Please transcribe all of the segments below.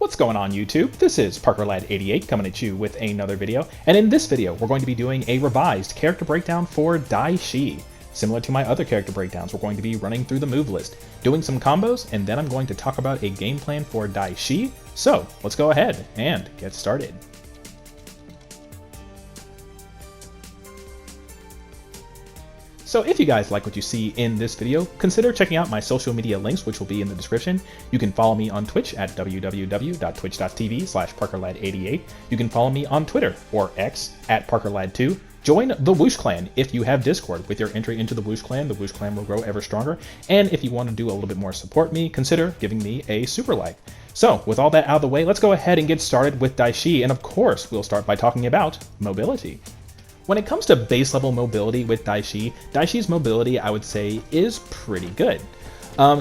What's going on YouTube? This is ParkerLad88 coming at you with another video, and in this video we're going to be doing a revised character breakdown for Daishi. Similar to my other character breakdowns, we're going to be running through the move list, doing some combos, and then I'm going to talk about a game plan for Daishi. So let's go ahead and get started. So if you guys like what you see in this video, consider checking out my social media links, which will be in the description. You can follow me on Twitch at www.twitch.tv/ParkerLad88. You can follow me on Twitter or X at ParkerLad2. Join the Whoosh Clan if you have Discord. With your entry into the Whoosh Clan will grow ever stronger. And if you want to do a little bit more support me, consider giving me a super like. So with all that out of the way, let's go ahead and get started with Daishi. And of course, we'll start by talking about mobility. When it comes to base level mobility with Daishi, Daishi's mobility, I would say, is pretty good.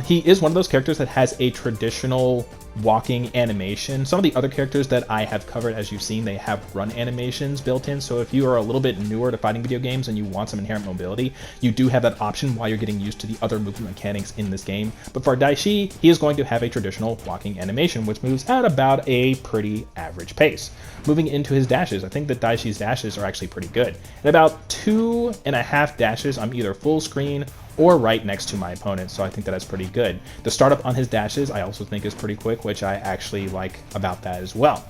He is one of those characters that has a traditional walking animation. Some of the other characters that I have covered, as you've seen, they have run animations built in. So if you are a little bit newer to fighting video games and you want some inherent mobility, you do have that option while you're getting used to the other movement mechanics in this game. But for Daishi, he is going to have a traditional walking animation, which moves at about a pretty average pace. Moving into his dashes, I think that Daishi's dashes are actually pretty good. At about 2.5 dashes, I'm either full screen or right next to my opponent, so I think that that's pretty good. The startup on his dashes I also think is pretty quick, which I actually like about that as well.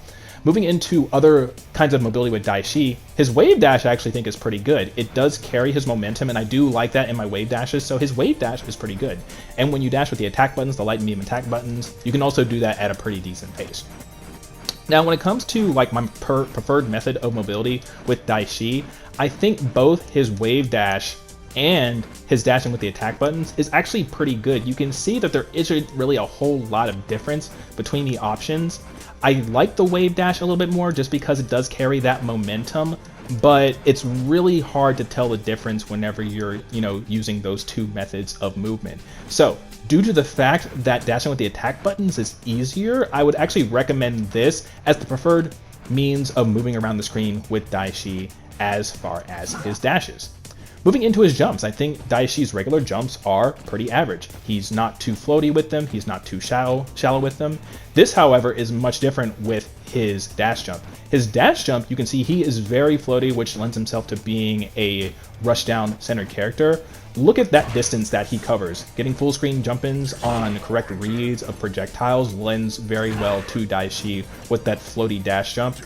Moving into other kinds of mobility with Daishi, his wave dash I actually think is pretty good. It does carry his momentum, and I do like that in my wave dashes, so his wave dash is pretty good. And when you dash with the attack buttons, the light and medium attack buttons, you can also do that at a pretty decent pace. Now, when it comes to like my preferred method of mobility with Daishi, I think both his wave dash and his dashing with the attack buttons is actually pretty good. You can see that there isn't really a whole lot of difference between the options. I like the wave dash a little bit more just because it does carry that momentum, but it's really hard to tell the difference whenever you're, using those two methods of movement. So due to the fact that dashing with the attack buttons is easier, I would actually recommend this as the preferred means of moving around the screen with Daishi as far as his dashes. Moving into his jumps, I think Daishi's regular jumps are pretty average. He's not too floaty with them, he's not too shallow with them. This, however, is much different with his dash jump. His dash jump, you can see he is very floaty, which lends himself to being a rushdown centered character. Look at that distance that he covers. Getting full screen jump-ins on correct reads of projectiles lends very well to Daishi with that floaty dash jump.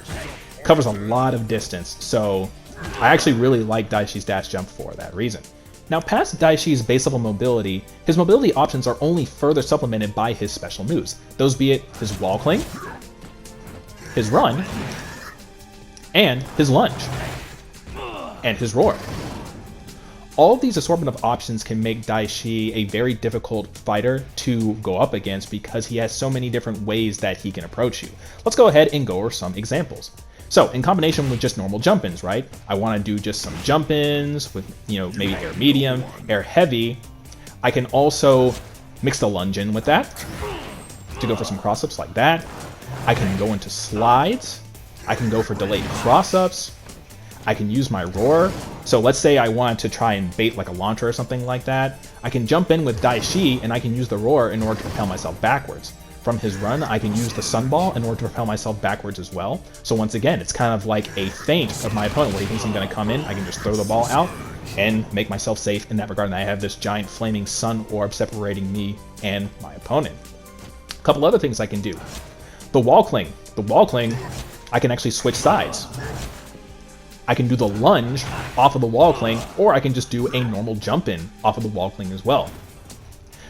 Covers a lot of distance, so I actually really like Daishi's dash jump for that reason. Now, past Daishi's base level mobility, his mobility options are only further supplemented by his special moves. Those be it his wall cling, his run, and his lunge, and his roar. All of these assortment of options can make Daishi a very difficult fighter to go up against because he has so many different ways that he can approach you. Let's go ahead and go over some examples. So in combination with just normal jump-ins, right? I want to do just some jump-ins with, maybe air medium, air heavy. I can also mix the lunge in with that to go for some cross-ups like that. I can go into slides. I can go for delayed cross-ups. I can use my roar. So let's say I wanted to try and bait like a launcher or something like that. I can jump in with Daishi and I can use the roar in order to propel myself backwards. From his run, I can use the sunball in order to propel myself backwards as well. So once again, it's kind of like a feint of my opponent where he thinks I'm going to come in. I can just throw the ball out and make myself safe in that regard. And I have this giant flaming sun orb separating me and my opponent. A couple other things I can do. The wall cling. The wall cling, I can actually switch sides. I can do the lunge off of the wall cling, or I can just do a normal jump in off of the wall cling as well.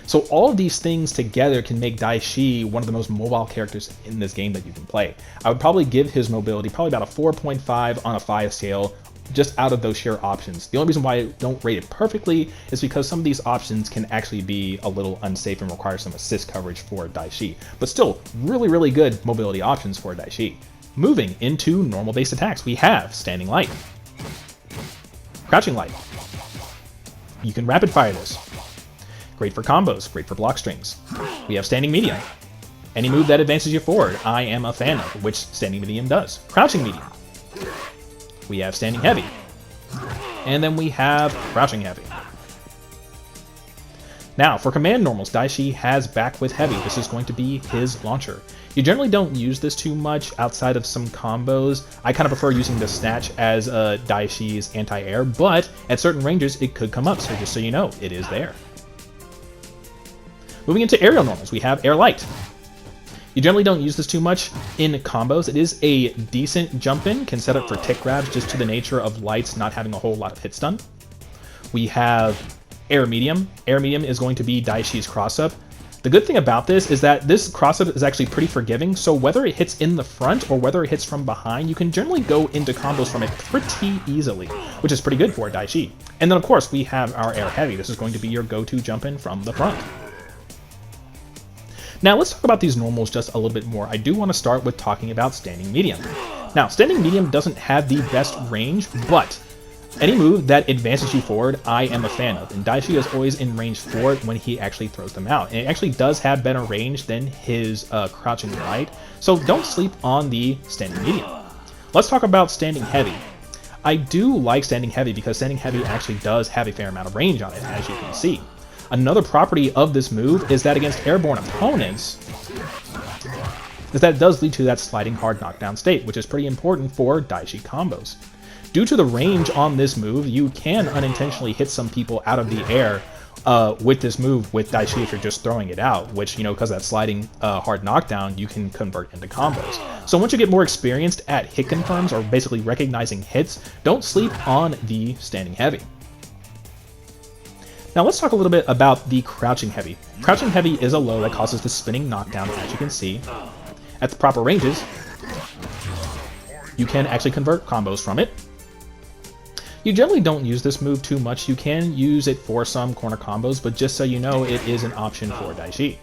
So all of these things together can make Daishi one of the most mobile characters in this game that you can play. I would probably give his mobility probably about a 4.5 on a 5 scale, just out of those sheer options. The only reason why I don't rate it perfectly is because some of these options can actually be a little unsafe and require some assist coverage for Daishi. But still, really, really good mobility options for Daishi. Moving into normal base attacks, we have Standing Light, Crouching Light. You can rapid fire this. Great for combos, great for block strings. We have Standing Medium. Any move that advances you forward, I am a fan of, which Standing Medium does. Crouching Medium. We have Standing Heavy. And then we have Crouching Heavy. Now, for command normals, Daishi has back with heavy. This is going to be his launcher. You generally don't use this too much outside of some combos. I kind of prefer using the snatch as Daishi's anti-air, but at certain ranges it could come up, so just so you know, it is there. Moving into aerial normals, we have Air Light. You generally don't use this too much in combos. It is a decent jump-in, can set up for tick grabs just to the nature of Lights not having a whole lot of hit stun. We have Air Medium. Air Medium is going to be Daishi's cross-up. The good thing about this is that this cross-up is actually pretty forgiving, so whether it hits in the front or whether it hits from behind, you can generally go into combos from it pretty easily, which is pretty good for Daishi. And then of course we have our Air Heavy. This is going to be your go-to jump-in from the front. Now let's talk about these normals just a little bit more. I do want to start with talking about Standing Medium. Now, Standing Medium doesn't have the best range, but any move that advances you forward, I am a fan of, and Daishi is always in range for it when he actually throws them out. And it actually does have better range than his Crouching Light, so don't sleep on the Standing Medium. Let's talk about Standing Heavy. I do like Standing Heavy because Standing Heavy actually does have a fair amount of range on it, as you can see. Another property of this move is that against airborne opponents, is that it does lead to that sliding hard knockdown state, which is pretty important for Daishi combos. Due to the range on this move, you can unintentionally hit some people out of the air with this move with Daishi if you're just throwing it out, which, you know, because that sliding hard knockdown, you can convert into combos. So once you get more experienced at hit confirms, or basically recognizing hits, don't sleep on the Standing Heavy. Now let's talk a little bit about the Crouching Heavy. Crouching Heavy is a low that causes the spinning knockdown, as you can see. At the proper ranges, you can actually convert combos from it. You generally don't use this move too much. You can use it for some corner combos, but just so you know, it is an option for Daishi.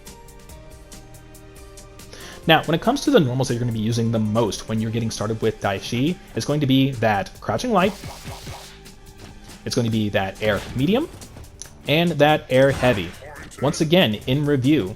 Now, when it comes to the normals that you're going to be using the most when you're getting started with Daishi, it's going to be that Crouching Light, it's going to be that Air Medium, and that Air Heavy. Once again, in review,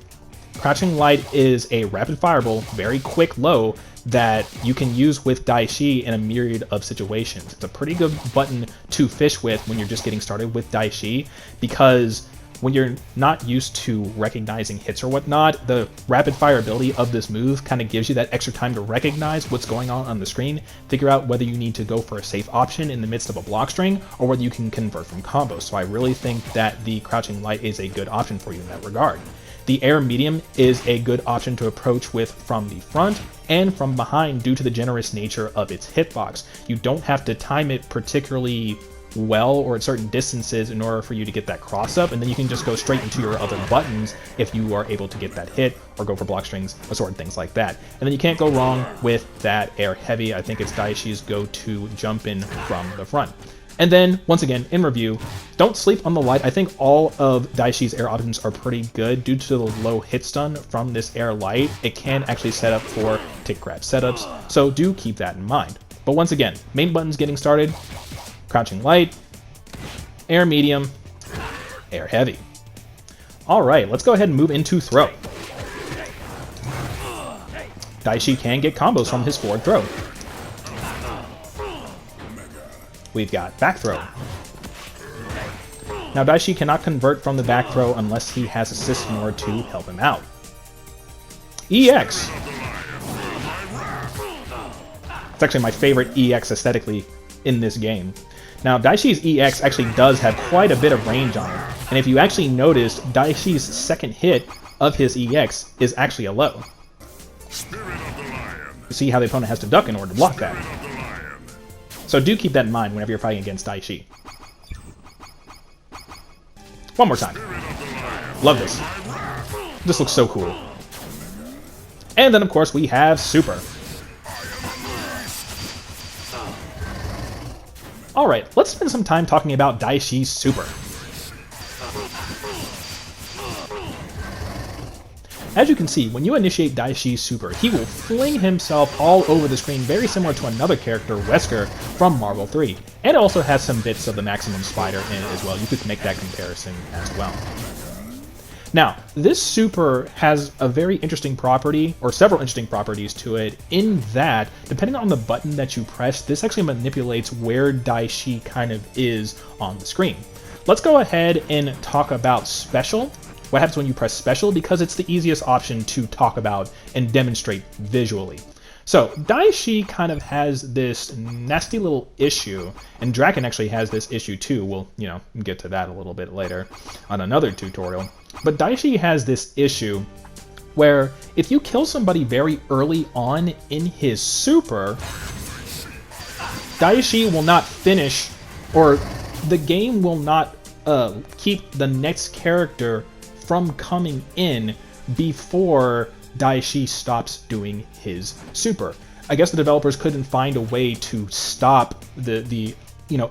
Crouching Light is a rapid fireball, very quick low that you can use with Daishi in a myriad of situations. It's a pretty good button to fish with when you're just getting started with Daishi, because when you're not used to recognizing hits or whatnot, the rapid fire ability of this move kind of gives you that extra time to recognize what's going on the screen, figure out whether you need to go for a safe option in the midst of a block string, or whether you can convert from combos. So I really think that the Crouching Light is a good option for you in that regard. The Air Medium is a good option to approach with from the front and from behind due to the generous nature of its hitbox. You don't have to time it particularly well or at certain distances in order for you to get that cross up, and then you can just go straight into your other buttons if you are able to get that hit or go for block strings or sort of things like that. And then you can't go wrong with that Air Heavy. I think it's Daishi's go-to jump in from the front. And then, once again, in review, don't sleep on the Light. I think all of Daishi's air options are pretty good. Due to the low hit stun from this Air Light, it can actually set up for tick grab setups, so do keep that in mind. But once again, main buttons getting started, Crouching Light, Air Medium, Air Heavy. Alright, let's go ahead and move into throw. Daishi can get combos from his forward throw. We've got back throw. Now Daishi cannot convert from the back throw unless he has assist in order to help him out. EX. It's actually my favorite EX aesthetically in this game. Now Daishi's EX actually does have quite a bit of range on it, and if you actually noticed, Daishi's second hit of his EX is actually a low. You see how the opponent has to duck in order to block that. So do keep that in mind whenever you're fighting against Daishi. One more time. Love this. This looks so cool. And then of course we have Super. Alright, let's spend some time talking about Daishi's Super. As you can see, when you initiate Daishi's Super, he will fling himself all over the screen, very similar to another character, Wesker, from Marvel 3. And it also has some bits of the Maximum Spider in it as well. You could make that comparison as well. Now, this Super has a very interesting property, or several interesting properties to it, in that, depending on the button that you press, this actually manipulates where Daishi kind of is on the screen. Let's go ahead and talk about Special, what happens when you press special, because it's the easiest option to talk about and demonstrate visually. So Daishi kind of has this nasty little issue, and Draken actually has this issue too. We'll, get to that a little bit later on another tutorial. But Daishi has this issue where if you kill somebody very early on in his super, Daishi will not finish, or the game will not keep the next character from coming in before Daishi stops doing his super. I guess the developers couldn't find a way to stop the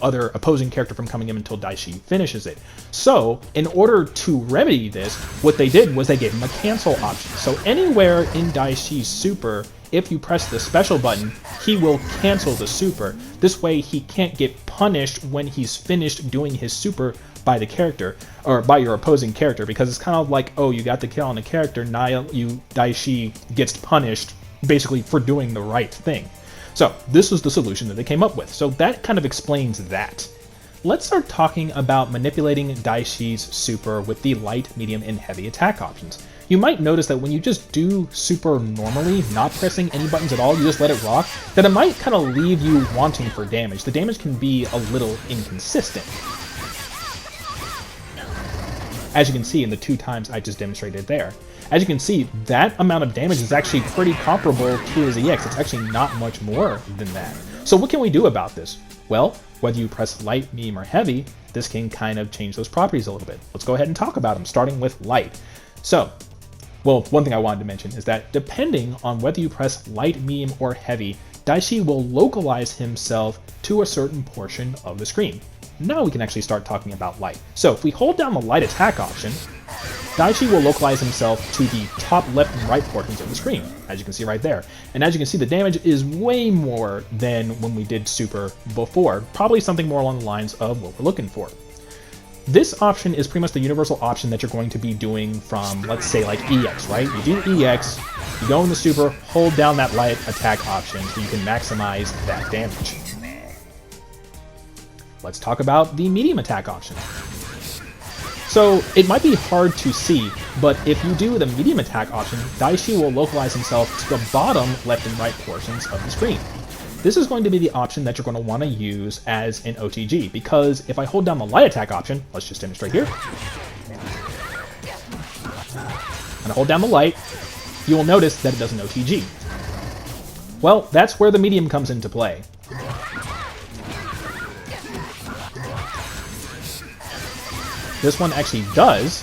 other opposing character from coming in until Daishi finishes it. So, in order to remedy this, what they did was they gave him a cancel option. So anywhere in Daishi's super, if you press the special button, he will cancel the super. This way he can't get punished when he's finished doing his super by the character, or by your opposing character, because it's kind of like, oh, you got the kill on a character, now Daishi gets punished basically for doing the right thing. So this was the solution that they came up with. So that kind of explains that. Let's start talking about manipulating Daishi's super with the light, medium, and heavy attack options. You might notice that when you just do super normally, not pressing any buttons at all, you just let it rock, that it might kind of leave you wanting for damage. The damage can be a little inconsistent. As you can see in the 2 times I just demonstrated there. As you can see, that amount of damage is actually pretty comparable to his EX. It's actually not much more than that. So what can we do about this? Well, whether you press light, medium, or heavy, this can kind of change those properties a little bit. Let's go ahead and talk about them, starting with light. So, well, one thing I wanted to mention is that depending on whether you press light, medium, or heavy, Daishi will localize himself to a certain portion of the screen. Now we can actually start talking about light. So if we hold down the light attack option, Daishi will localize himself to the top left and right portions of the screen, as you can see right there. And as you can see, the damage is way more than when we did super before, probably something more along the lines of what we're looking for. This option is pretty much the universal option that you're going to be doing from, let's say, like EX, right? You do EX, you go in the super, hold down that light attack option so you can maximize that damage. Let's talk about the medium attack option. So it might be hard to see, but if you do the medium attack option, Daishi will localize himself to the bottom left and right portions of the screen. This is going to be the option that you're going to want to use as an OTG, because if I hold down the light attack option, let's just demonstrate here. And I hold down the light, you will notice that it does an OTG. Well, that's where the medium comes into play. This one actually does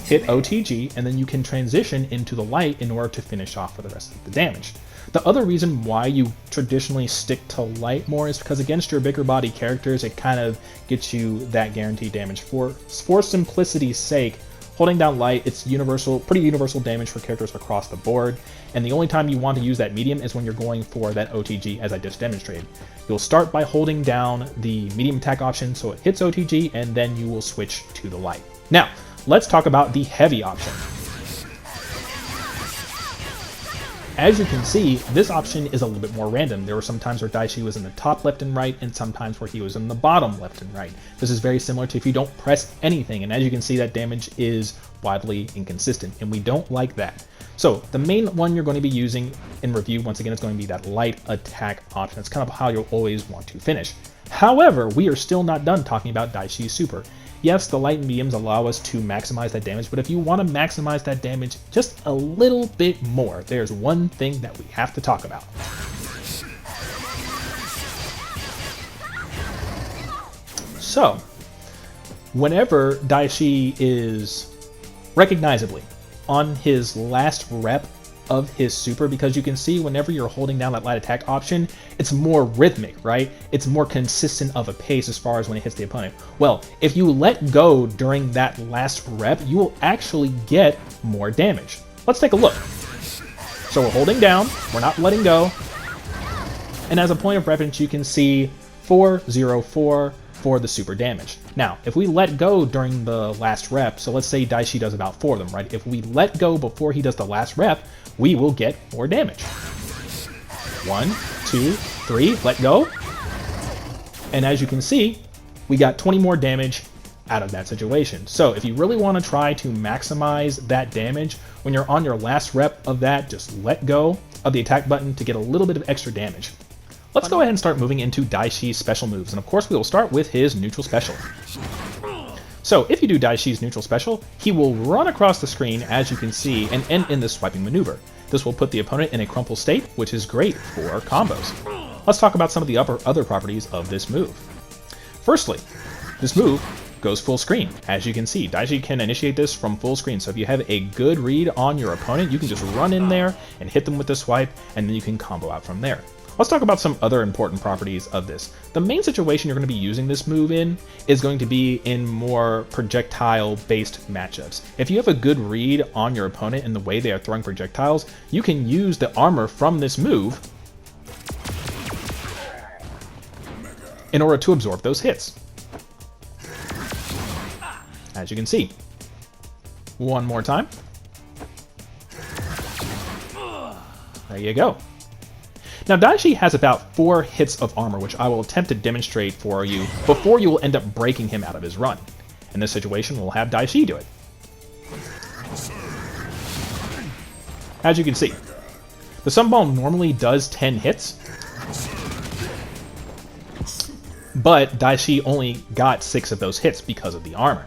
hit OTG, and then you can transition into the light in order to finish off for the rest of the damage. The other reason why you traditionally stick to light more is because against your bigger body characters, it kind of gets you that guaranteed damage. For simplicity's sake, holding down light, it's pretty universal damage for characters across the board, and the only time you want to use that medium is when you're going for that OTG, as I just demonstrated. You'll start by holding down the medium attack option so it hits OTG, and then you will switch to the light. Now, let's talk about the heavy option. As you can see, this option is a little bit more random. There were some times where Daishi was in the top left and right, and sometimes where he was in the bottom left and right. This is very similar to if you don't press anything, and as you can see, that damage is wildly inconsistent, and we don't like that. So the main one you're going to be using in review, once again, is going to be that light attack option. That's kind of how you'll always want to finish. However, we are still not done talking about Daishi's super. Yes, the light and mediums allow us to maximize that damage, but if you want to maximize that damage just a little bit more, there's one thing that we have to talk about. So, whenever Daishi is recognizably on his last rep of his super, because you can see whenever you're holding down that light attack option, it's more rhythmic, right? It's more consistent of a pace as far as when it hits the opponent. Well, if you let go during that last rep, you will actually get more damage. Let's take a look. So we're holding down, we're not letting go, and as a point of reference, you can see 404 for the super damage. Now, if we let go during the last rep, so let's say Daishi does about 4 of them, right? If we let go before he does the last rep, we will get more damage. 1, 2, 3, let go. And as you can see, we got 20 more damage out of that situation. So if you really want to try to maximize that damage, when you're on your last rep of that, just let go of the attack button to get a little bit of extra damage. Let's go ahead and start moving into Daishi's special moves, and of course we will start with his neutral special. So if you do Daishi's neutral special, he will run across the screen, as you can see, and end in this swiping maneuver. This will put the opponent in a crumple state, which is great for combos. Let's talk about some of the other properties of this move. Firstly, this move goes full screen. As you can see, Daishi can initiate this from full screen, so if you have a good read on your opponent, you can just run in there and hit them with the swipe, and then you can combo out from there. Let's talk about some other important properties of this. The main situation you're going to be using this move in is going to be in more projectile-based matchups. If you have a good read on your opponent and the way they are throwing projectiles, you can use the armor from this move in order to absorb those hits. As you can see. One more time. There you go. Now, Daishi has about 4 hits of armor, which I will attempt to demonstrate for you before you will end up breaking him out of his run. In this situation, we'll have Daishi do it. As you can see, the Sunball normally does 10 hits, but Daishi only got 6 of those hits because of the armor.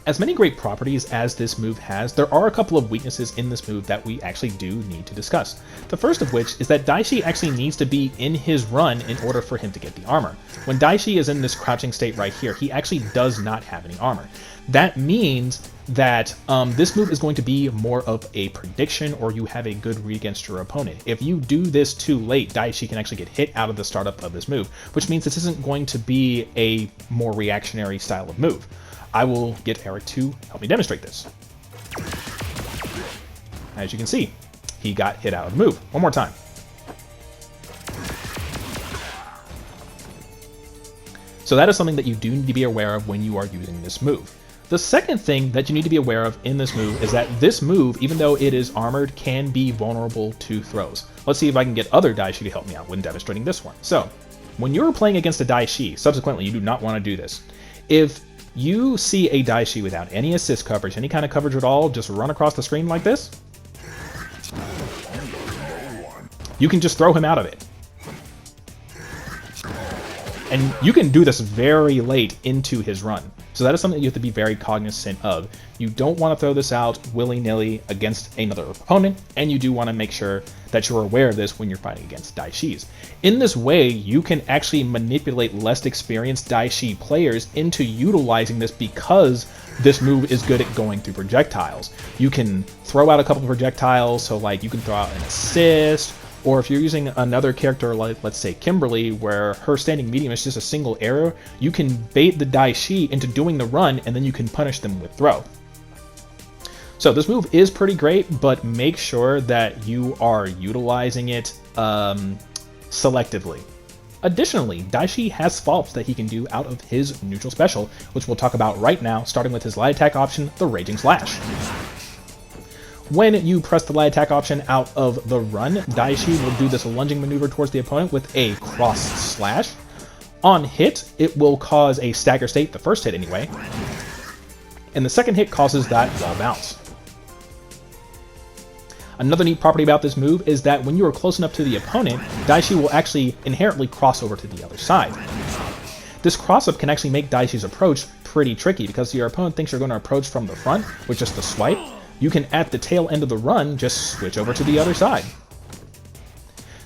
As many great properties as this move has, there are a couple of weaknesses in this move that we actually do need to discuss. The first of which is that Daishi actually needs to be in his run in order for him to get the armor. When Daishi is in this crouching state right here, he actually does not have any armor. That means that this move is going to be more of a prediction, or you have a good read against your opponent. If you do this too late, Daishi can actually get hit out of the startup of this move, which means this isn't going to be a more reactionary style of move. I will get Eric to help me demonstrate this. As you can see, he got hit out of the move. One more time. So that is something that you do need to be aware of when you are using this move. The second thing that you need to be aware of in this move is that this move, even though it is armored, can be vulnerable to throws. Let's see if I can get other Daishi to help me out when demonstrating this one. So, when you're playing against a Daishi, subsequently you do not want to do this. If you see a Daishi without any assist coverage, any kind of coverage at all, just run across the screen like this, you can just throw him out of it. And you can do this very late into his run. So that is something you have to be very cognizant of. You don't want to throw this out willy-nilly against another opponent, and you do want to make sure that you're aware of this when you're fighting against Daishis. In this way, you can actually manipulate less experienced Daishi players into utilizing this because this move is good at going through projectiles. You can throw out a couple of projectiles, so like you can throw out an assist, or if you're using another character like, let's say, Kimberly, where her standing medium is just a single arrow, you can bait the Daishi into doing the run, and then you can punish them with throw. So this move is pretty great, but make sure that you are utilizing it selectively. Additionally, Daishi has follows that he can do out of his neutral special, which we'll talk about right now, starting with his light attack option, the Raging Slash. When you press the light attack option out of the run, Daishi will do this lunging maneuver towards the opponent with a cross slash. On hit, it will cause a stagger state, the first hit anyway, and the second hit causes that wall bounce. Another neat property about this move is that when you are close enough to the opponent, Daishi will actually inherently cross over to the other side. This cross-up can actually make Daishi's approach pretty tricky because your opponent thinks you're going to approach from the front with just a swipe. You can, at the tail end of the run, just switch over to the other side.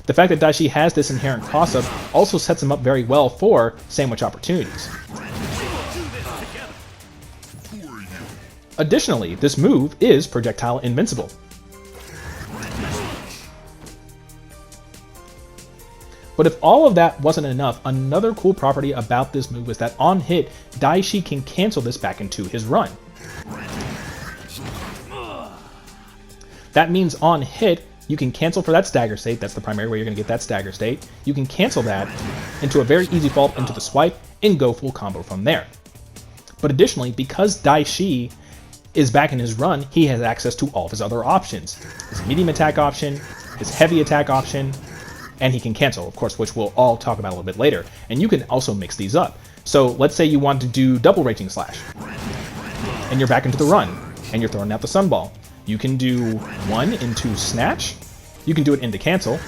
The fact that Daishi has this inherent cross-up also sets him up very well for sandwich opportunities. Additionally, this move is projectile invincible. But if all of that wasn't enough, another cool property about this move is that on hit, Daishi can cancel this back into his run. That means on hit, you can cancel for that stagger state. That's the primary way you're going to get that stagger state. You can cancel that into a very easy follow-up into the swipe and go full combo from there. But additionally, because Daishi is back in his run, he has access to all of his other options. His medium attack option, his heavy attack option, And he can cancel, of course, which we'll all talk about a little bit later. And you can also mix these up. So let's say you want to do double raging slash, and you're back into the run, and you're throwing out the sunball. You can do 1 into snatch. You can do it into cancel,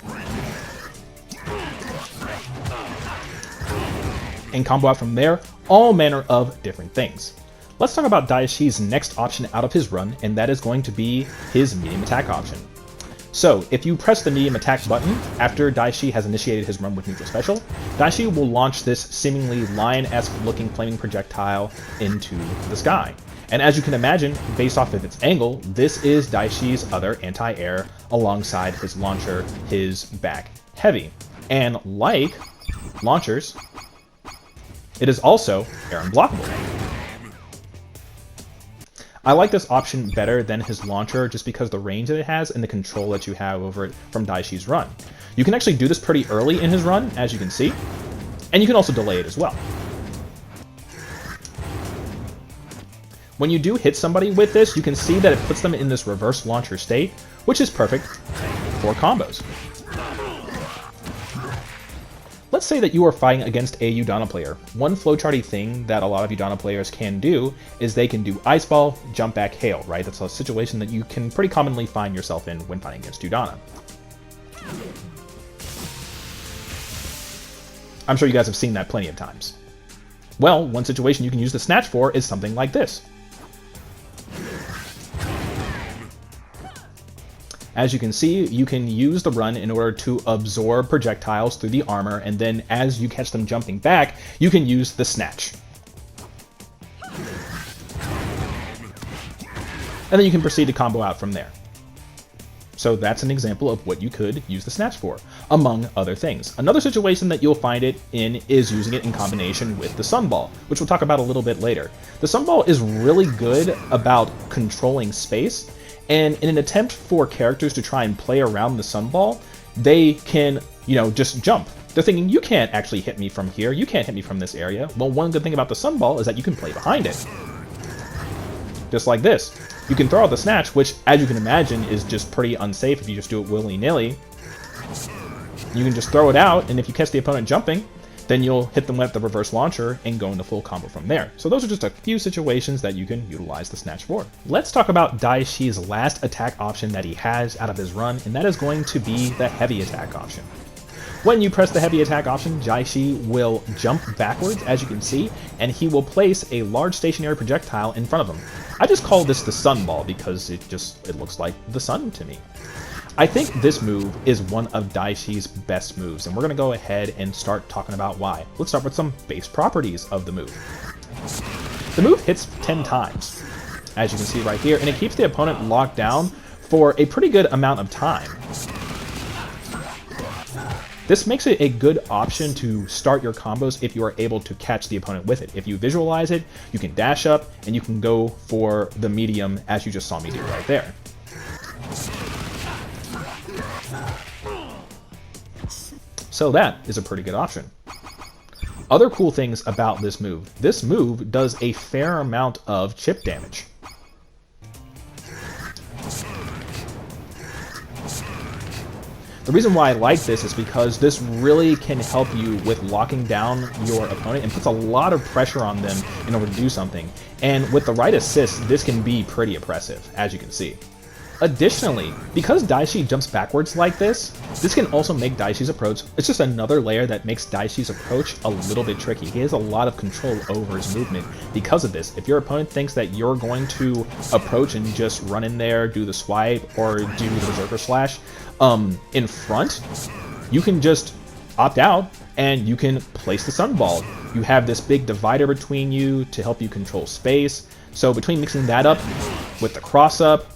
and combo out from there, all manner of different things. Let's talk about Daishi's next option out of his run, and that is going to be his medium attack option. So, if you press the medium attack button after Daishi has initiated his run with neutral special, Daishi will launch this seemingly lion-esque looking flaming projectile into the sky. And as you can imagine, based off of its angle, this is Daishi's other anti-air alongside his launcher, his back heavy. And like launchers, it is also air unblockable. I like this option better than his launcher just because the range that it has and the control that you have over it from Daishi's run. You can actually do this pretty early in his run, as you can see, and you can also delay it as well. When you do hit somebody with this, you can see that it puts them in this reverse launcher state, which is perfect for combos. Let's say that you are fighting against a Udana player. One flowcharty thing that a lot of Udana players can do is they can do Ice Ball, Jump Back, Hail, right? That's a situation that you can pretty commonly find yourself in when fighting against Udana. I'm sure you guys have seen that plenty of times. Well, one situation you can use the Snatch for is something like this. As you can see, you can use the run in order to absorb projectiles through the armor, and then as you catch them jumping back, you can use the Snatch. And then you can proceed to combo out from there. So that's an example of what you could use the Snatch for, among other things. Another situation that you'll find it in is using it in combination with the Sunball, which we'll talk about a little bit later. The Sunball is really good about controlling space, and in an attempt for characters to try and play around the Sunball, they can, just jump. They're thinking, you can't actually hit me from here, you can't hit me from this area. Well, one good thing about the Sunball is that you can play behind it. Just like this. You can throw out the Snatch, which, as you can imagine, is just pretty unsafe if you just do it willy-nilly. You can just throw it out, and if you catch the opponent jumping, then you'll hit them with the reverse launcher and go into full combo from there. So those are just a few situations that you can utilize the Snatch for. Let's talk about Daishi's last attack option that he has out of his run, and that is going to be the heavy attack option. When you press the heavy attack option, Daishi will jump backwards, as you can see, and he will place a large stationary projectile in front of him. I just call this the Sunball because it looks like the sun to me. I think this move is one of Daishi's best moves, and we're going to go ahead and start talking about why. Let's start with some base properties of the move. The move hits 10 times, as you can see right here, and it keeps the opponent locked down for a pretty good amount of time. This makes it a good option to start your combos if you are able to catch the opponent with it. If you visualize it, you can dash up, and you can go for the medium, as you just saw me do right there. So that is a pretty good option. Other cool things about this move does a fair amount of chip damage. The reason why I like this is because this really can help you with locking down your opponent and puts a lot of pressure on them in order to do something. And with the right assist, this can be pretty oppressive, as you can see. Additionally, because Daishi jumps backwards like this can also make Daishi's approach, it's just another layer that makes Daishi's approach a little bit tricky. He has a lot of control over his movement because of this. If your opponent thinks that you're going to approach and just run in there, do the swipe, or do the Berserker Slash in front, you can just opt out and you can place the Sunball. You have this big divider between you to help you control space. So between mixing that up with the cross-up,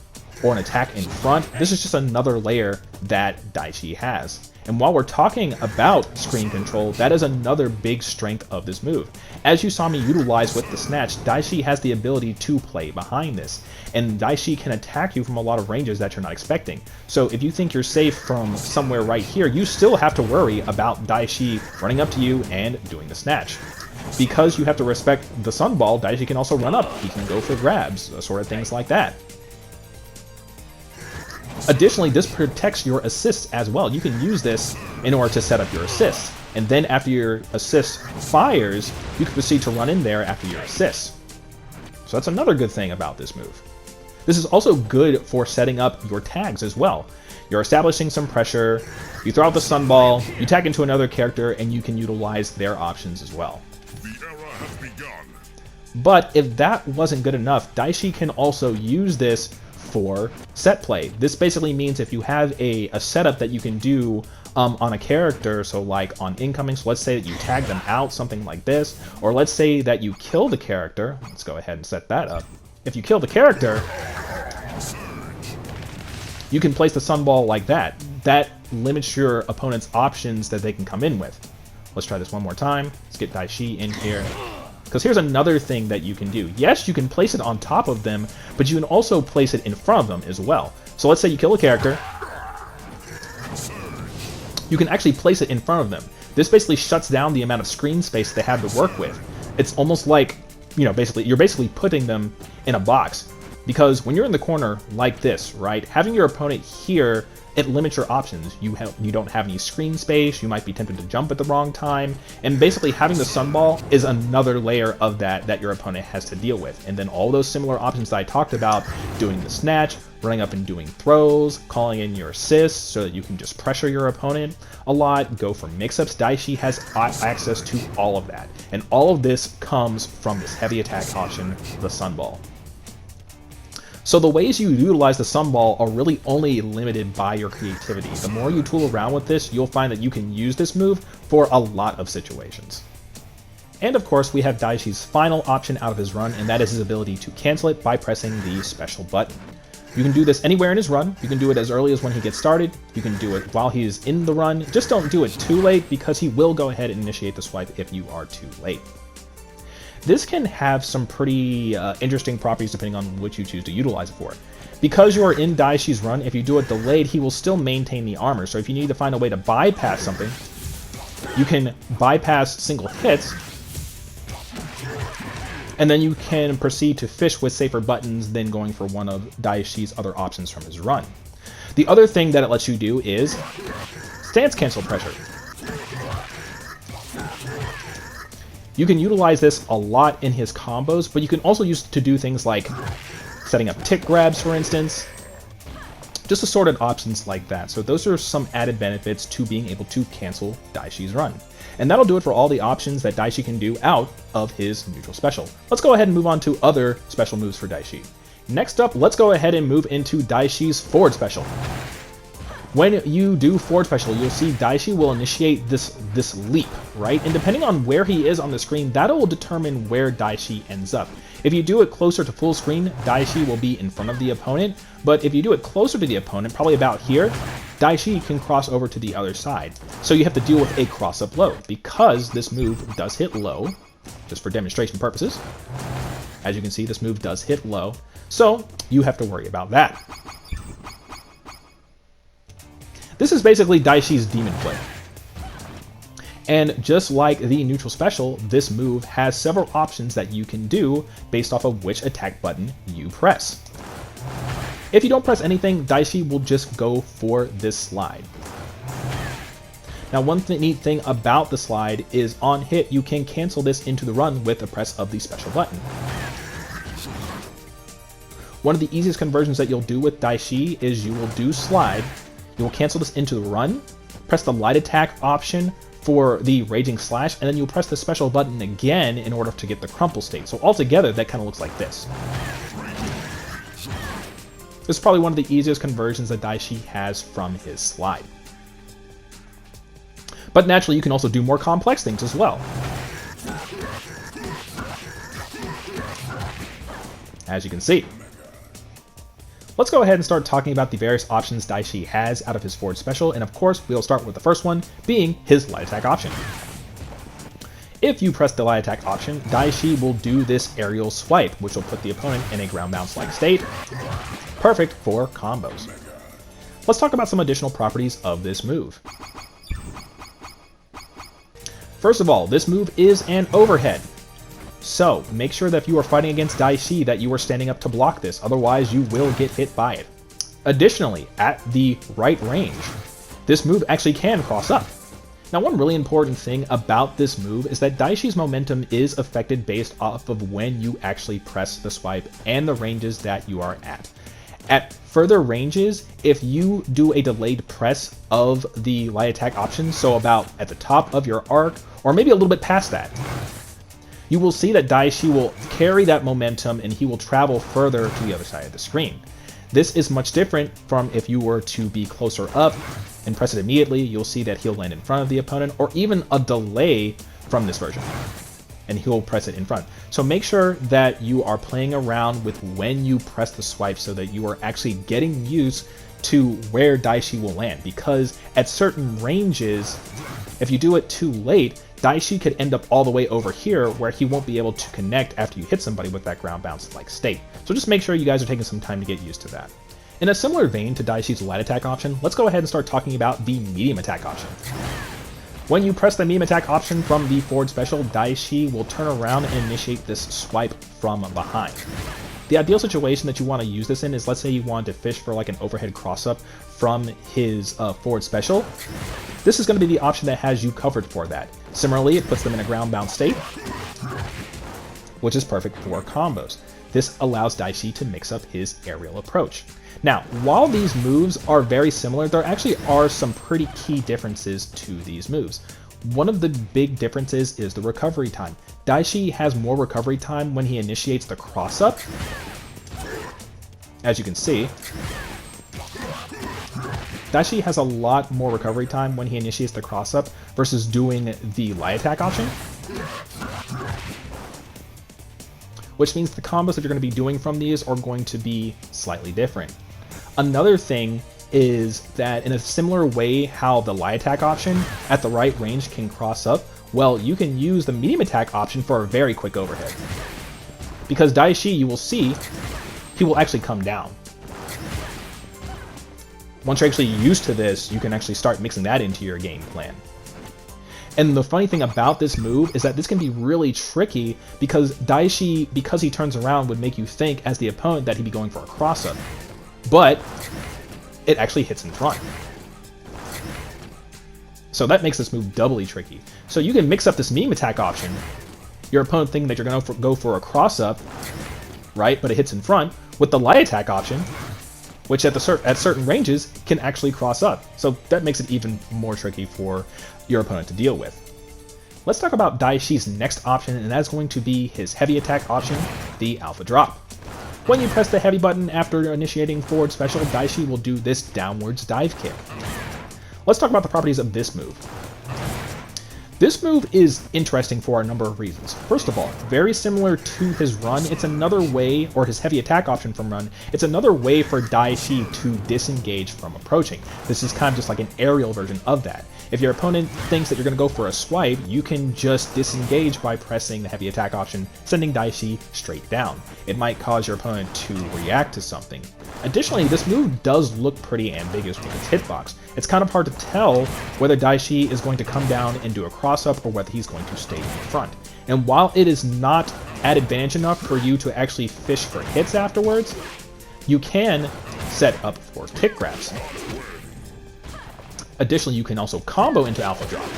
or an attack in front, this is just another layer that Daishi has. And while we're talking about screen control, that is another big strength of this move. As you saw me utilize with the Snatch, Daishi has the ability to play behind this, and Daishi can attack you from a lot of ranges that you're not expecting. So if you think you're safe from somewhere right here, you still have to worry about Daishi running up to you and doing the Snatch. Because you have to respect the Sunball, Daishi can also run up. He can go for grabs, sort of things like that. Additionally, this protects your assists as well. You can use this in order to set up your assists. And then after your assist fires, you can proceed to run in there after your assists. So that's another good thing about this move. This is also good for setting up your tags as well. You're establishing some pressure, you throw out the stun ball, you tag into another character, and you can utilize their options as well. The era has begun. But if that wasn't good enough, Daishi can also use this for set play. This basically means if you have a setup that you can do on a character, so like on incoming, so let's say that you tag them out, something like this, or let's say that you kill the character. Let's go ahead and set that up. If you kill the character, you can place the stun ball like that. That limits your opponent's options that they can come in with. Let's try this one more time. Let's get Daishi in here. Because here's another thing that you can do. Yes, you can place it on top of them, but you can also place it in front of them as well. So let's say you kill a character. You can actually place it in front of them. This basically shuts down the amount of screen space they have to work with. It's almost like, you know, you're basically putting them in a box. Because when you're in the corner like this, right, having your opponent here, it limits your options. You don't have any screen space, you might be tempted to jump at the wrong time, and basically having the stun ball is another layer of that your opponent has to deal with. And then all those similar options that I talked about, doing the snatch, running up and doing throws, calling in your assists so that you can just pressure your opponent a lot, go for mix-ups. Daishi has access to all of that. And all of this comes from this heavy attack option, the stun ball. So the ways you utilize the stun ball are really only limited by your creativity. The more you tool around with this, you'll find that you can use this move for a lot of situations. And of course, we have Daishi's final option out of his run, and that is his ability to cancel it by pressing the special button. You can do this anywhere in his run. You can do it as early as when he gets started. You can do it while he is in the run. Just don't do it too late, because he will go ahead and initiate the swipe if you are too late. This can have some pretty interesting properties depending on what you choose to utilize it for. Because you are in Daishi's run, if you do it delayed, he will still maintain the armor. So if you need to find a way to bypass something, you can bypass single hits, and then you can proceed to fish with safer buttons than going for one of Daishi's other options from his run. The other thing that it lets you do is stance cancel pressure. You can utilize this a lot in his combos, but you can also use it to do things like setting up tick grabs, for instance. Just assorted options like that. So those are some added benefits to being able to cancel Daishi's run. And that'll do it for all the options that Daishi can do out of his neutral special. Let's go ahead and move on to other special moves for Daishi. Next up, let's go ahead and move into Daishi's forward special. When you do forward special, you'll see Daishi will initiate this leap, right? And depending on where he is on the screen, that will determine where Daishi ends up. If you do it closer to full screen, Daishi will be in front of the opponent, but if you do it closer to the opponent, probably about here, Daishi can cross over to the other side. So you have to deal with a cross-up low, because this move does hit low, just for demonstration purposes. As you can see, this move does hit low, so you have to worry about that. This is basically Daishi's Demon Flip. And just like the neutral special, this move has several options that you can do based off of which attack button you press. If you don't press anything, Daishi will just go for this slide. Now one neat thing about the slide is on hit, you can cancel this into the run with the press of the special button. One of the easiest conversions that you'll do with Daishi is you will do slide, you will cancel this into the run, press the light attack option for the Raging Slash, and then you'll press the special button again in order to get the crumple state. So altogether, that kind of looks like this. This is probably one of the easiest conversions that Daishi has from his slide. But naturally, you can also do more complex things as well. As you can see. Let's go ahead and start talking about the various options Daishi has out of his forward special, and of course, we'll start with the first one, being his light attack option. If you press the light attack option, Daishi will do this aerial swipe, which will put the opponent in a ground bounce-like state. Perfect for combos. Let's talk about some additional properties of this move. First of all, this move is an overhead. So, make sure that if you are fighting against Daishi that you are standing up to block this, otherwise you will get hit by it. Additionally, at the right range, this move actually can cross up. Now, one really important thing about this move is that Daishi's momentum is affected based off of when you actually press the swipe and the ranges that you are at. At further ranges, if you do a delayed press of the light attack option, so about at the top of your arc, or maybe a little bit past that, you will see that Daishi will carry that momentum and he will travel further to the other side of the screen. This is much different from if you were to be closer up and press it immediately. You'll see that he'll land in front of the opponent, or even a delay from this version, and he'll press it in front. So make sure that you are playing around with when you press the swipe so that you are actually getting used to where Daishi will land, because at certain ranges, if you do it too late, Daishi could end up all the way over here where he won't be able to connect after you hit somebody with that ground bounce like state. So just make sure you guys are taking some time to get used to that. In a similar vein to Daishi's light attack option, let's go ahead and start talking about the medium attack option. When you press the medium attack option from the forward special, Daishi will turn around and initiate this swipe from behind. The ideal situation that you want to use this in is, let's say you want to fish for like an overhead cross-up from his forward special. This is going to be the option that has you covered for that. Similarly, it puts them in a ground bound state, which is perfect for combos. This allows Daishi to mix up his aerial approach. Now, while these moves are very similar, there actually are some pretty key differences to these moves. One of the big differences is the recovery time. Daishi has more recovery time when he initiates the cross-up. As you can see, Daishi has a lot more recovery time when he initiates the cross-up versus doing the light attack option, which means the combos that you're going to be doing from these are going to be slightly different. Another thing is that in a similar way how the light attack option at the right range can cross up, well, you can use the medium attack option for a very quick overhead. Because Daishi, you will see, he will actually come down. Once you're actually used to this, you can actually start mixing that into your game plan. And the funny thing about this move is that this can be really tricky because Daishi, because he turns around, would make you think as the opponent that he'd be going for a cross-up. But it actually hits in front. So that makes this move doubly tricky. So you can mix up this medium attack option, your opponent thinking that you're going to go for a cross-up, right, but it hits in front, with the light attack option, which at certain ranges can actually cross up. So that makes it even more tricky for your opponent to deal with. Let's talk about Daishi's next option, and that's going to be his heavy attack option, the Alpha Drop. When you press the heavy button after initiating forward special, Daishi will do this downwards dive kick. Let's talk about the properties of this move. This move is interesting for a number of reasons. First of all, very similar to his run, it's another way, or his heavy attack option from run, it's another way for Daishi to disengage from approaching. This is kind of just like an aerial version of that. If your opponent thinks that you're going to go for a swipe, you can just disengage by pressing the heavy attack option, sending Daishi straight down. It might cause your opponent to react to something. Additionally, this move does look pretty ambiguous with its hitbox. It's kind of hard to tell whether Daishi is going to come down and do a cross-up or whether he's going to stay in front. And while it is not at advantage enough for you to actually fish for hits afterwards, you can set up for kick grabs. Additionally, you can also combo into Alpha Drop.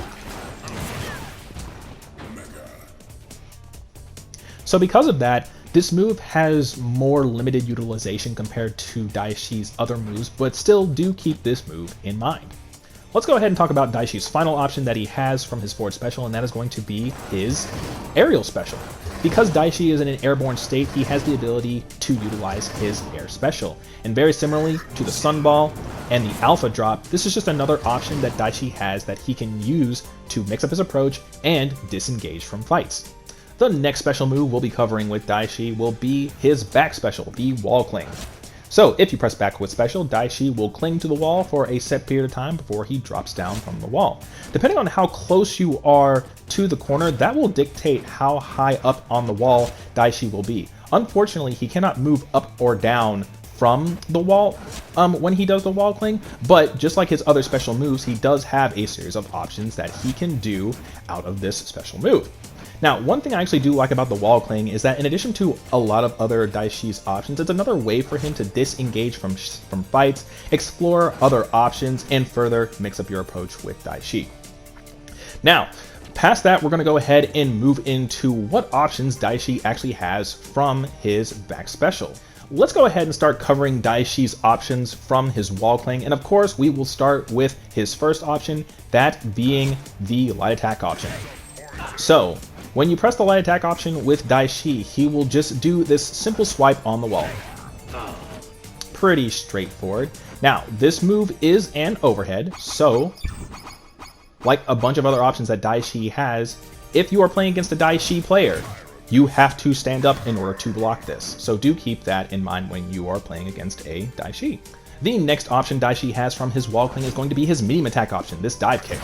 So because of that, this move has more limited utilization compared to Daishi's other moves, but still do keep this move in mind. Let's go ahead and talk about Daishi's final option that he has from his forward special, and that is going to be his aerial special. Because Daishi is in an airborne state, he has the ability to utilize his air special. And very similarly to the Sunball and the Alpha Drop, this is just another option that Daishi has that he can use to mix up his approach and disengage from fights. The next special move we'll be covering with Daishi will be his back special, the Wall Cling. So if you press back with special, Daishi will cling to the wall for a set period of time before he drops down from the wall. Depending on how close you are to the corner, that will dictate how high up on the wall Daishi will be. Unfortunately, he cannot move up or down from the wall when he does the wall cling, but just like his other special moves, he does have a series of options that he can do out of this special move. Now, one thing I actually do like about the wall cling is that in addition to a lot of other Daishi's options, it's another way for him to disengage from fights, explore other options, and further mix up your approach with Daishi. Now, past that, we're going to go ahead and move into what options Daishi actually has from his back special. Let's go ahead and start covering Daishi's options from his wall cling, and of course we will start with his first option, that being the light attack option. So, when you press the light attack option with Daishi, he will just do this simple swipe on the wall. Pretty straightforward. Now, this move is an overhead, so like a bunch of other options that Daishi has, if you are playing against a Daishi player, you have to stand up in order to block this. So do keep that in mind when you are playing against a Daishi. The next option Daishi has from his wall cling is going to be his medium attack option, this dive kick.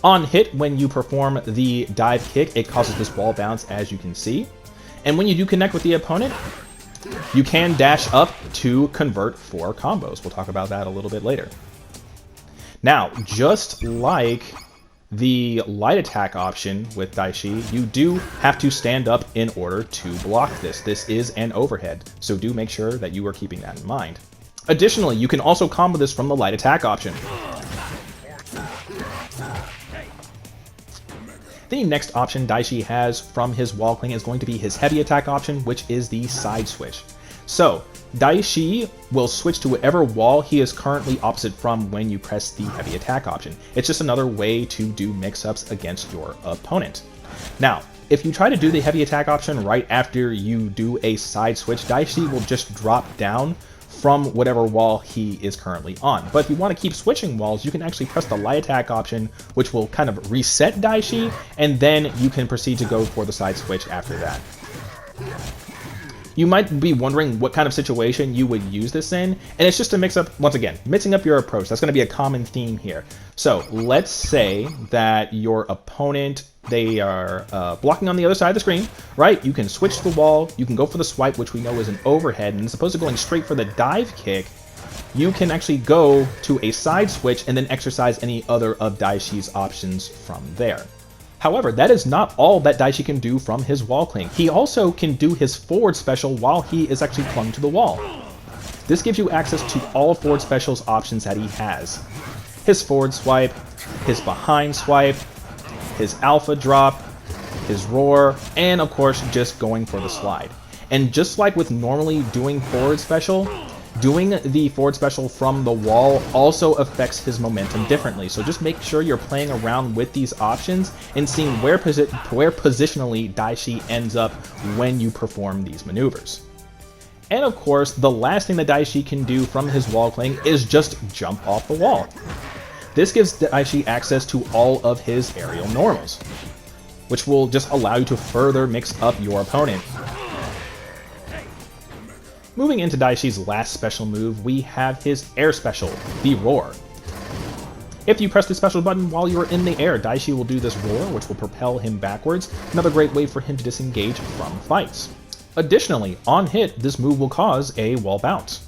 On hit, when you perform the dive kick, it causes this wall bounce, as you can see. And when you do connect with the opponent, you can dash up to convert for combos. We'll talk about that a little bit later. Now, just like the light attack option with Daishi, you do have to stand up in order to block this. This is an overhead, so do make sure that you are keeping that in mind. Additionally, you can also combo this from the light attack option. The next option Daishi has from his wall cling is going to be his heavy attack option, which is the side switch. So, Daishi will switch to whatever wall he is currently opposite from when you press the heavy attack option. It's just another way to do mix-ups against your opponent. Now, if you try to do the heavy attack option right after you do a side switch, Daishi will just drop down from whatever wall he is currently on. But if you want to keep switching walls, you can actually press the light attack option, which will kind of reset Daishi, and then you can proceed to go for the side switch after that. You might be wondering what kind of situation you would use this in, and it's just to mix up, once again, mixing up your approach. That's going to be a common theme here. So let's say that your opponent, they are blocking on the other side of the screen, right? You can switch the wall, you can go for the swipe, which we know is an overhead, and as opposed to going straight for the dive kick, you can actually go to a side switch and then exercise any other of Daishi's options from there. However, that is not all that Daishi can do from his wall cling. He also can do his forward special while he is actually clung to the wall. This gives you access to all forward specials options that he has. His forward swipe, his behind swipe, his alpha drop, his roar, and of course just going for the slide. And just like with normally doing forward special, doing the forward special from the wall also affects his momentum differently. So just make sure you're playing around with these options and seeing where positionally Daishi ends up when you perform these maneuvers. And of course, the last thing that Daishi can do from his wall cling is just jump off the wall. This gives Daishi access to all of his aerial normals, which will just allow you to further mix up your opponent. Moving into Daishi's last special move, we have his air special, the Roar. If you press the special button while you are in the air, Daishi will do this roar, which will propel him backwards, another great way for him to disengage from fights. Additionally, on hit, this move will cause a wall bounce.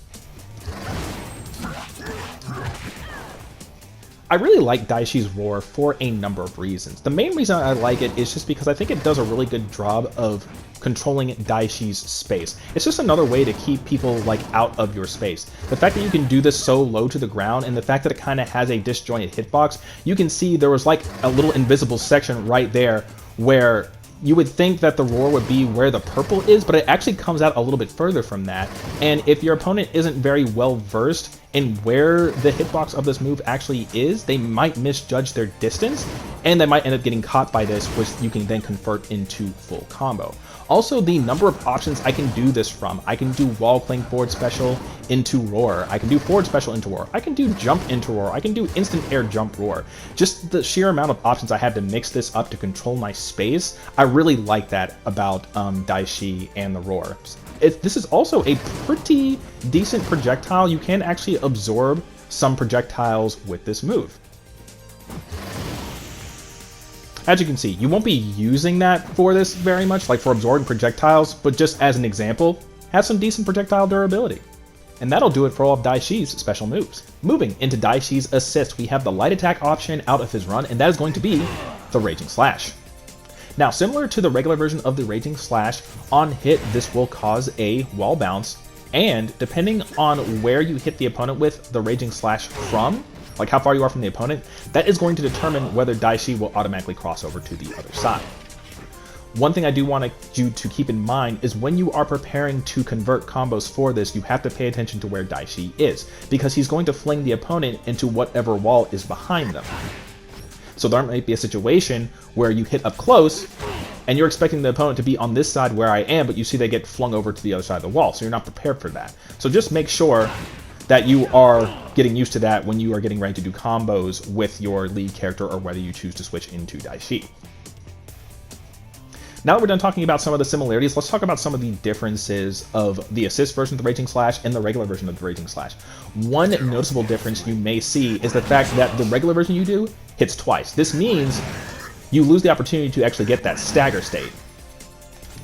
I really like Daishi's Roar for a number of reasons. The main reason I like it is just because I think it does a really good job of controlling Daishi's space. It's just another way to keep people like out of your space. The fact that you can do this so low to the ground, and the fact that it kind of has a disjointed hitbox, you can see there was like a little invisible section right there where you would think that the roar would be where the purple is, but it actually comes out a little bit further from that. And if your opponent isn't very well versed in where the hitbox of this move actually is, they might misjudge their distance, and they might end up getting caught by this, which you can then convert into full combo. Also, the number of options I can do this from. I can do wall cling forward special into roar. I can do forward special into roar. I can do jump into roar. I can do instant air jump roar. Just the sheer amount of options I have to mix this up to control my space, I really like that about Daishi and the roar. This is also a pretty decent projectile. You can actually absorb some projectiles with this move. As you can see, you won't be using that for this very much, like for absorbing projectiles, but just as an example, has some decent projectile durability. And that'll do it for all of Daishi's special moves. Moving into Daishi's assist, we have the light attack option out of his run, and that is going to be the Raging Slash. Now, similar to the regular version of the Raging Slash, on hit this will cause a wall bounce, and depending on where you hit the opponent with the Raging Slash from, like how far you are from the opponent, that is going to determine whether Daishi will automatically cross over to the other side. One thing I do want you to keep in mind is when you are preparing to convert combos for this, you have to pay attention to where Daishi is, because he's going to fling the opponent into whatever wall is behind them. So there might be a situation where you hit up close, and you're expecting the opponent to be on this side where I am, but you see they get flung over to the other side of the wall, so you're not prepared for that. So just make sure that you are getting used to that when you are getting ready to do combos with your lead character, or whether you choose to switch into Daishi. Now that we're done talking about some of the similarities, let's talk about some of the differences of the assist version of the Raging Slash and the regular version of the Raging Slash. One noticeable difference you may see is the fact that the regular version you do hits twice. This means you lose the opportunity to actually get that stagger state.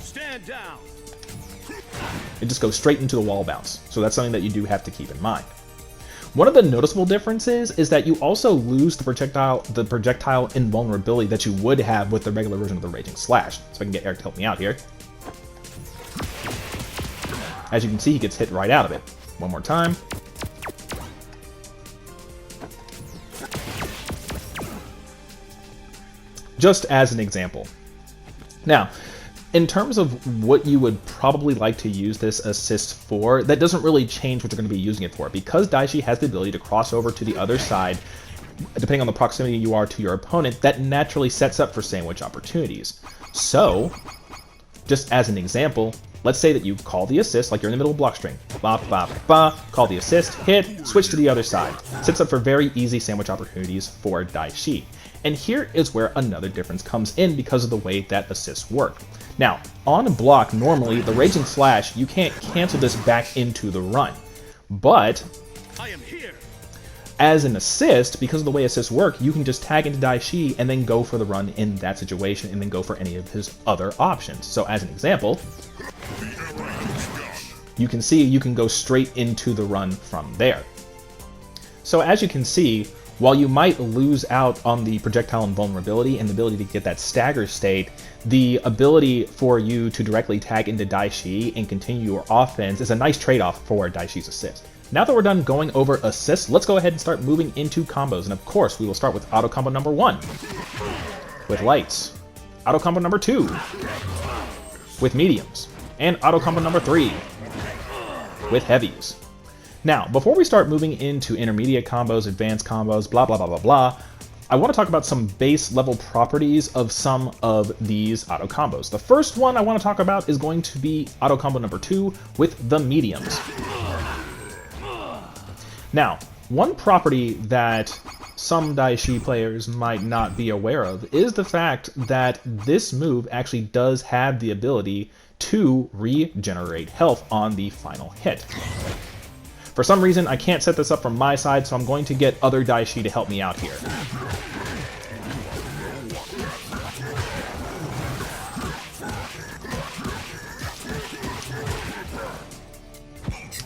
Stand down. It just goes straight into the wall bounce, so that's something that you do have to keep in mind. One of the noticeable differences is that you also lose the projectile invulnerability that you would have with the regular version of the Raging Slash. So I can get Eric to help me out here. As you can see, he gets hit right out of it. One more time. Just as an example. Now, in terms of what you would probably like to use this assist for, that doesn't really change what you're going to be using it for, because Daishi has the ability to cross over to the other side, depending on the proximity you are to your opponent, that naturally sets up for sandwich opportunities. So, just as an example, let's say that you call the assist, like you're in the middle of block string, ba ba ba, call the assist, hit, switch to the other side. Sets up for very easy sandwich opportunities for Daishi. And here is where another difference comes in because of the way that assists work. Now, on block, normally, the Raging Slash, you can't cancel this back into the run. But, I am here. As an assist, because of the way assists work, you can just tag into Daishi and then go for the run in that situation, and then go for any of his other options. So as an example, you can see you can go straight into the run from there. So as you can see, while you might lose out on the projectile invulnerability and the ability to get that stagger state, the ability for you to directly tag into Daishi and continue your offense is a nice trade-off for Daishi's assist. Now that we're done going over assists, let's go ahead and start moving into combos. And of course, we will start with auto combo number 1 with lights, auto combo number 2 with mediums, and auto combo number 3 with heavies. Now, before we start moving into intermediate combos, advanced combos, blah, blah, blah, blah, blah, I want to talk about some base level properties of some of these auto combos. The first one I want to talk about is going to be auto combo number 2 with the mediums. Now, one property that some Daishi players might not be aware of is the fact that this move actually does have the ability to regenerate health on the final hit. For some reason, I can't set this up from my side, so I'm going to get other Daishi to help me out here.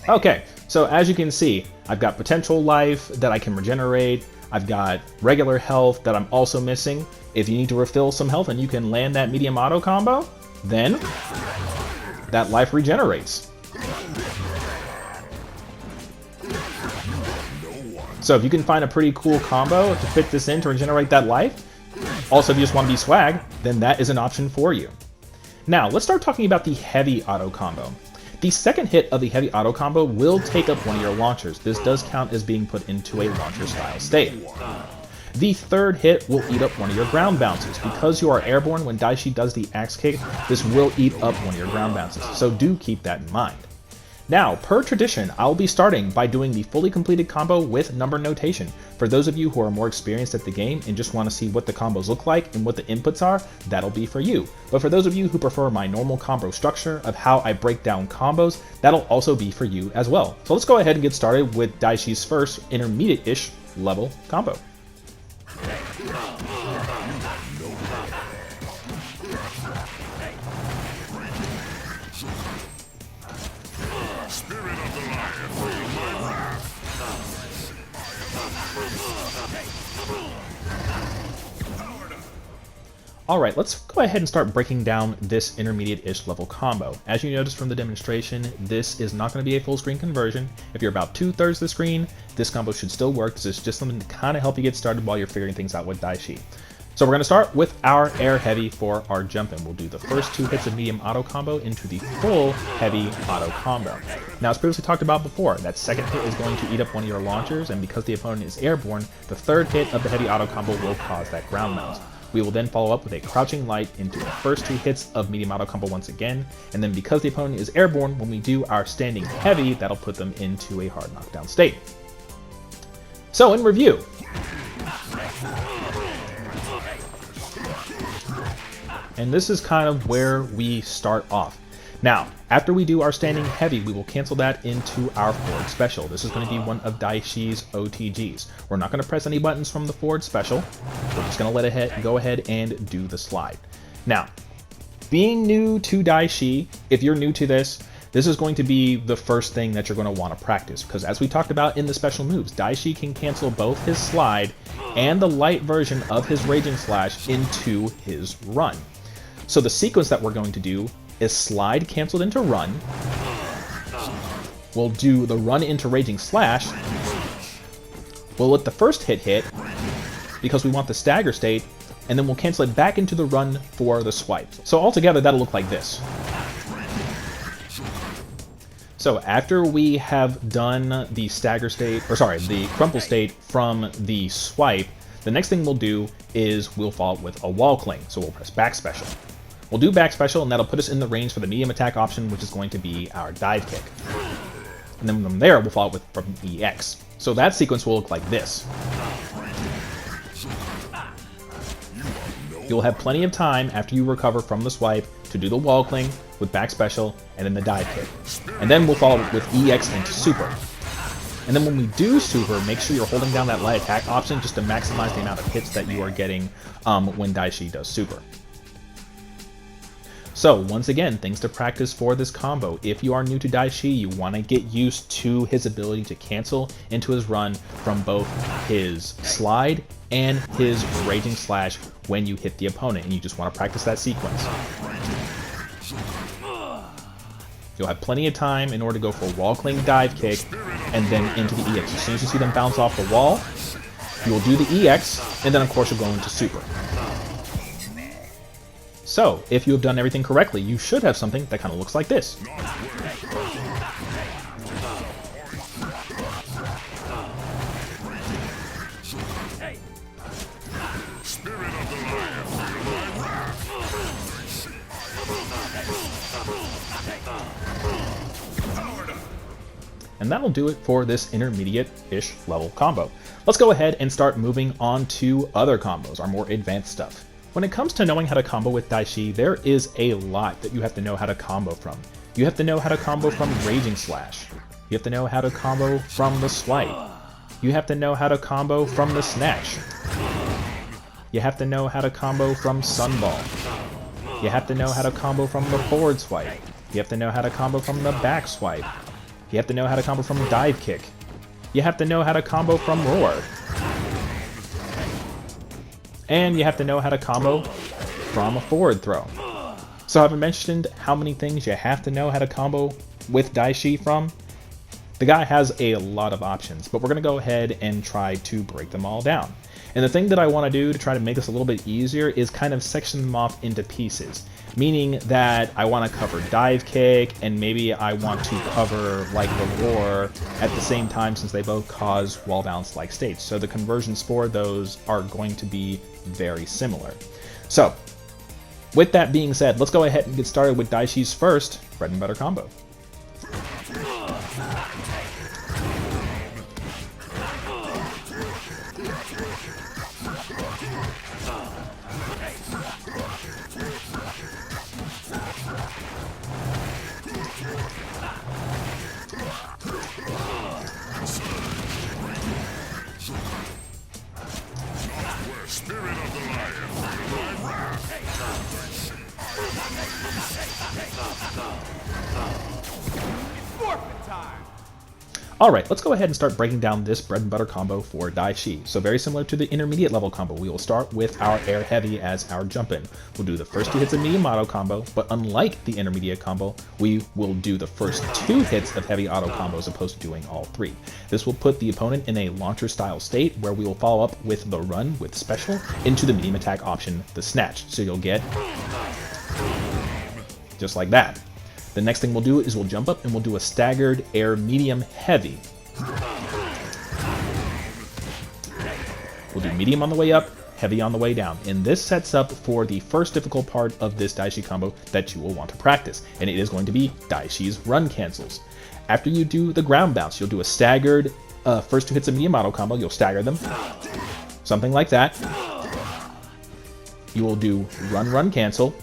Okay, so as you can see, I've got potential life that I can regenerate. I've got regular health that I'm also missing. If you need to refill some health and you can land that medium auto combo, then that life regenerates. So if you can find a pretty cool combo to fit this in to regenerate that life, also if you just want to be swag, then that is an option for you. Now, let's start talking about the heavy auto combo. The second hit of the heavy auto combo will take up one of your launchers. This does count as being put into a launcher style state. The third hit will eat up one of your ground bounces. Because you are airborne when Daishi does the axe kick, this will eat up one of your ground bounces, so do keep that in mind. Now, per tradition, I'll be starting by doing the fully completed combo with number notation. For those of you who are more experienced at the game and just want to see what the combos look like and what the inputs are, that'll be for you. But for those of you who prefer my normal combo structure of how I break down combos, that'll also be for you as well. So let's go ahead and get started with Daishi's first intermediate-ish level combo. Alright, let's go ahead and start breaking down this intermediate-ish level combo. As you noticed from the demonstration, this is not going to be a full screen conversion. If you're about 2/3 the screen, this combo should still work, because it's just something to kind of help you get started while you're figuring things out with Daishi. So we're going to start with our air heavy for our jump in. We'll do the first 2 hits of medium auto combo into the full heavy auto combo. Now, as previously talked about before, that second hit is going to eat up one of your launchers, and because the opponent is airborne, the third hit of the heavy auto combo will cause that ground mount. We will then follow up with a crouching light into the first 2 hits of medium auto combo once again, and then because the opponent is airborne, when we do our standing heavy, that'll put them into a hard knockdown state. So in review, and this is kind of where we start off. Now, after we do our standing heavy, we will cancel that into our forward special. This is going to be one of Daishi's OTGs. We're not going to press any buttons from the forward special. We're just going to let it go ahead and do the slide. Now, being new to Daishi, if you're new to this is going to be the first thing that you're going to want to practice, because as we talked about in the special moves, Daishi can cancel both his slide and the light version of his Raging Slash into his run. So the sequence that we're going to do is slide canceled into run. We'll do the run into Raging Slash. We'll let the first hit because we want the stagger state, and then we'll cancel it back into the run for the swipe. So altogether, that'll look like this. So after we have done the stagger state, or sorry, the crumple state from the swipe, the next thing we'll do is we'll follow up with a wall cling. So we'll press back special. We'll do back special, and that'll put us in the range for the medium attack option, which is going to be our dive kick. And then from there, we'll follow up with from EX. So that sequence will look like this. You'll have plenty of time after you recover from the swipe to do the wall cling with back special and then the dive kick. And then we'll follow up with EX into super. And then when we do super, make sure you're holding down that light attack option just to maximize the amount of hits that you are getting when Daishi does super. So once again, things to practice for this combo. If you are new to Daishi, you want to get used to his ability to cancel into his run from both his slide and his Raging Slash when you hit the opponent, and you just want to practice that sequence. You'll have plenty of time in order to go for a wall cling dive kick and then into the EX. As soon as you see them bounce off the wall, you will do the EX, and then of course you'll go into super. So, if you have done everything correctly, you should have something that kind of looks like this. And that'll do it for this intermediate-ish level combo. Let's go ahead and start moving on to other combos, our more advanced stuff. When it comes to knowing how to combo with Daishi, there is a lot that you have to know how to combo from. You have to know how to combo from Raging Slash. You have to know how to combo from the swipe. You have to know how to combo from the snatch. You have to know how to combo from Sunball. You have to know how to combo from the forward swipe. You have to know how to combo from the back swipe. You have to know how to combo from dive kick. You have to know how to combo from roar. And you have to know how to combo from a forward throw. So have I mentioned how many things you have to know how to combo with Daishi from? The guy has a lot of options, but we're going to go ahead and try to break them all down. And the thing that I want to do to try to make this a little bit easier is kind of section them off into pieces. Meaning that I want to cover dive kick, and maybe I want to cover like the roar at the same time, since they both cause wall bounce like states. So the conversions for those are going to be very similar. So with that being said, let's go ahead and get started with Daishi's first bread and butter combo. Alright, let's go ahead and start breaking down this bread and butter combo for Daishi. So very similar to the intermediate level combo, we will start with our air heavy as our jump in. We'll do the first 2 hits of medium auto combo, but unlike the intermediate combo, we will do the first 2 hits of heavy auto combo as opposed to doing all 3. This will put the opponent in a launcher style state where we will follow up with the run with special into the medium attack option, the snatch. So you'll get just like that. The next thing we'll do is we'll jump up and we'll do a staggered air medium heavy. We'll do medium on the way up, heavy on the way down. And this sets up for the first difficult part of this Daishi combo that you will want to practice. And it is going to be Daishi's run cancels. After you do the ground bounce, you'll do a staggered first 2 hits of medium auto combo. You'll stagger them. Something like that. You will do run cancel.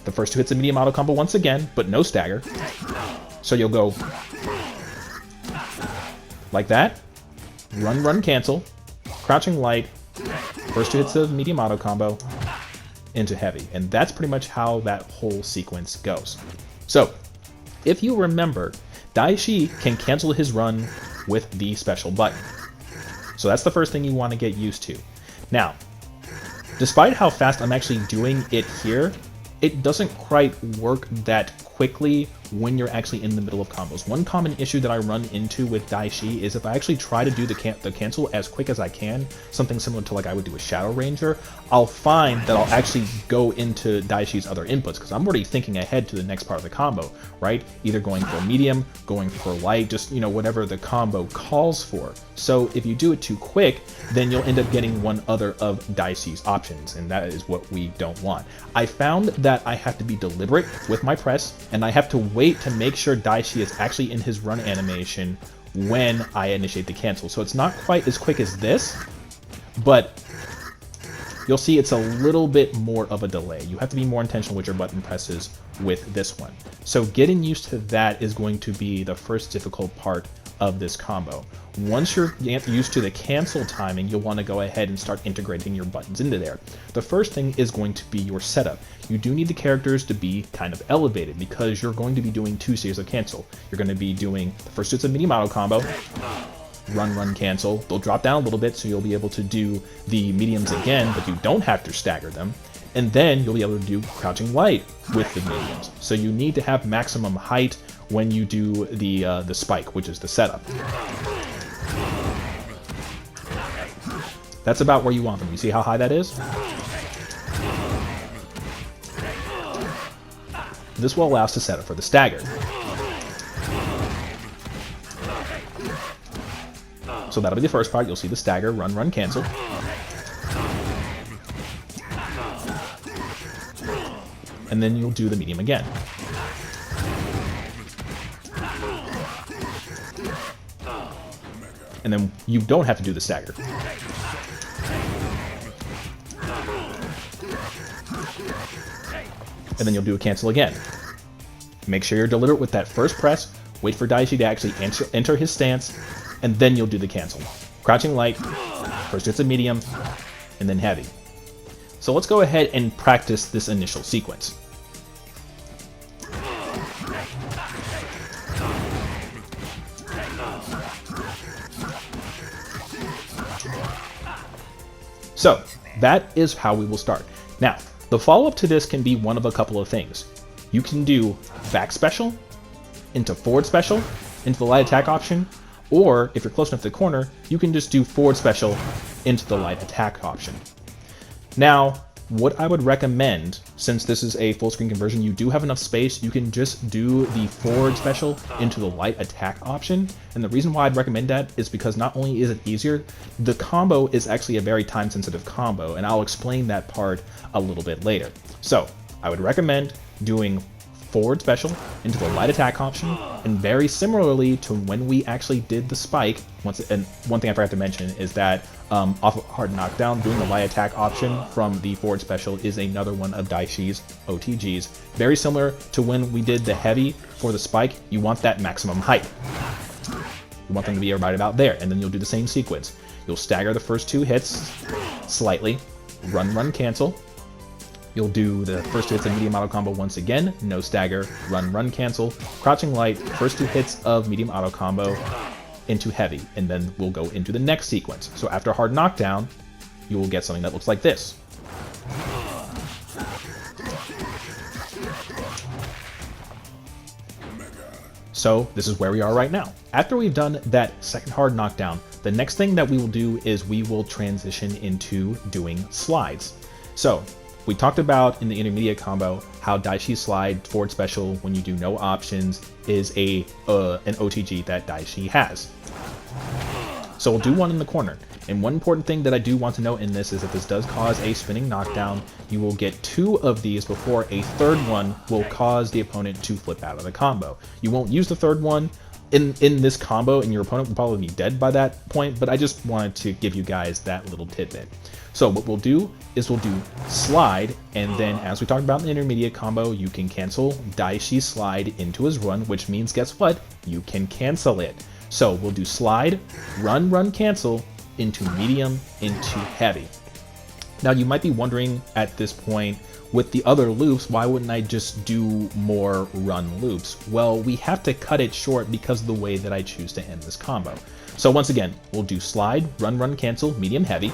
The first 2 hits of medium auto combo once again, but no stagger. So you'll go like that. Run cancel. Crouching light. First 2 hits of medium auto combo into heavy. And that's pretty much how that whole sequence goes. So, if you remember, Daishi can cancel his run with the special button. So that's the first thing you want to get used to. Now, despite how fast I'm actually doing it here, it doesn't quite work that quickly when you're actually in the middle of combos. One common issue that I run into with Daishi is if I actually try to do the cancel as quick as I can, something similar to like I would do a Shadow Ranger, I'll find that I'll actually go into Daishi's other inputs because I'm already thinking ahead to the next part of the combo, right? Either going for medium, going for light, just, you know, whatever the combo calls for. So if you do it too quick, then you'll end up getting one other of Daishi's options, and that is what we don't want. I found that I have to be deliberate with my press, and I have to wait to make sure Daishi is actually in his run animation when I initiate the cancel. So it's not quite as quick as this, but you'll see it's a little bit more of a delay. You have to be more intentional with your button presses with this one. So getting used to that is going to be the first difficult part of this combo. Once you're used to the cancel timing, you'll want to go ahead and start integrating your buttons into there. The first thing is going to be your setup. You do need the characters to be kind of elevated because you're going to be doing 2 series of cancel. You're going to be doing the first 2 hits of medium auto combo, run cancel. They'll drop down a little bit so you'll be able to do the mediums again, but you don't have to stagger them. And then you'll be able to do crouching light with the mediums. So you need to have maximum height when you do the spike, which is the setup. That's about where you want them. You see how high that is? This will allow us to set up for the stagger. So that'll be the first part. You'll see the stagger, run cancel. And then you'll do the medium again. And then you don't have to do the stagger. And then you'll do a cancel again. Make sure you're deliberate with that first press. Wait for Daishi to actually enter his stance, and then you'll do the cancel. Crouching light, first hits a medium, and then heavy. So let's go ahead and practice this initial sequence. So that is how we will start. Now, the follow-up to this can be one of a couple of things. You can do back special into forward special into the light attack option, or if you're close enough to the corner, you can just do forward special into the light attack option. Now, what I would recommend, since this is a full screen conversion, you do have enough space, you can just do the forward special into the light attack option. And the reason why I'd recommend that is because not only is it easier, the combo is actually a very time sensitive combo, and I'll explain that part a little bit later. So I would recommend doing forward special into the light attack option, and very similarly to when we actually did the spike, and one thing I forgot to mention is that off of hard knockdown, doing the light attack option from the forward special is another one of Daishi's OTGs. Very similar to when we did the heavy for the spike, you want that maximum height. You want them to be right about there, and then you'll do the same sequence. You'll stagger the first 2 hits slightly, run cancel. You'll do the first 2 hits of medium auto combo once again, no stagger, run cancel, crouching light, first 2 hits of medium auto combo, into heavy, and then we'll go into the next sequence. So after hard knockdown, you will get something that looks like this. So this is where we are right now. After we've done that second hard knockdown, the next thing that we will do is we will transition into doing slides. So we talked about in the intermediate combo how Daishi slide forward special when you do no options is an OTG that Daishi has. So we'll do one in the corner. And one important thing that I do want to note in this is that this does cause a spinning knockdown. You will get 2 of these before a third one will cause the opponent to flip out of the combo. You won't use the third one in this combo, and your opponent will probably be dead by that point, but I just wanted to give you guys that little tidbit. So what we'll do is we'll do slide, and then as we talked about in the intermediate combo, you can cancel Daishi slide into his run, which means guess what? You can cancel it. So we'll do slide, run, run, cancel, into medium, into heavy. Now you might be wondering at this point, with the other loops, why wouldn't I just do more run loops? Well, we have to cut it short because of the way that I choose to end this combo. So once again, we'll do slide, run, run, cancel, medium, heavy.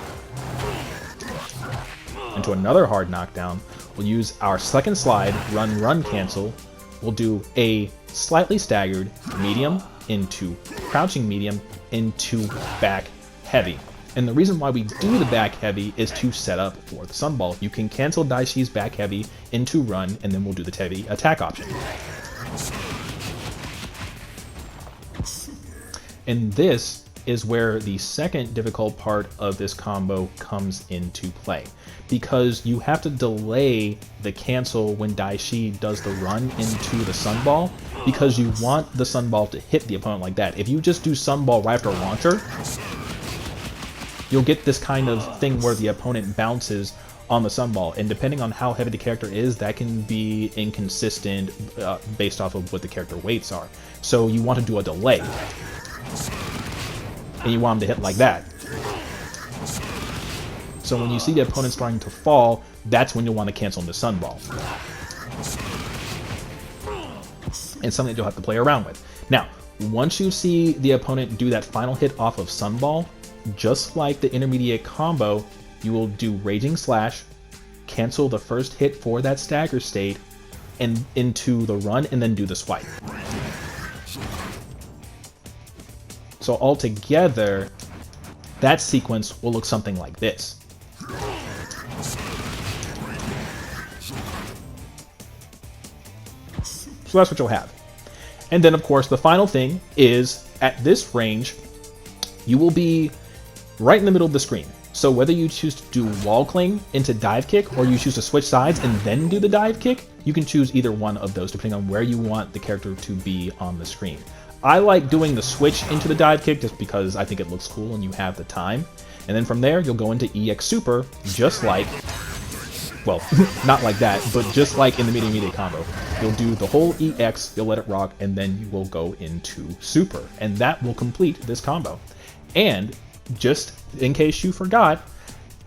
Into another hard knockdown, we'll use our second slide, run, run, cancel. We'll do a slightly staggered medium into crouching medium into back heavy. And the reason why we do the back heavy is to set up for the sunball. You can cancel Daishi's back heavy into run, and then we'll do the heavy attack option. And this is where the second difficult part of this combo comes into play, because you have to delay the cancel when Daishi does the run into the sunball, because you want the sunball to hit the opponent like that. If you just do sunball right after launcher, you'll get this kind of thing where the opponent bounces on the sunball, and depending on how heavy the character is, that can be inconsistent based off of what the character weights are. So you want to do a delay, and you want them to hit like that. So when you see the opponent starting to fall, that's when you'll want to cancel into sunball. It's something that you'll have to play around with. Now, once you see the opponent do that final hit off of sunball, just like the intermediate combo, you will do Raging Slash, cancel the first hit for that stagger state, and into the run, and then do the swipe. So altogether, that sequence will look something like this. So that's what you'll have. And then, of course, the final thing is, at this range, you will be right in the middle of the screen. So whether you choose to do wall cling into dive kick, or you choose to switch sides and then do the dive kick, you can choose either one of those depending on where you want the character to be on the screen. I like doing the switch into the dive kick just because I think it looks cool and you have the time. And then from there, you'll go into EX Super, just like, well, not like that, but just like in the medium combo. You'll do the whole EX, you'll let it rock, and then you will go into Super. And that will complete this combo. And just in case you forgot,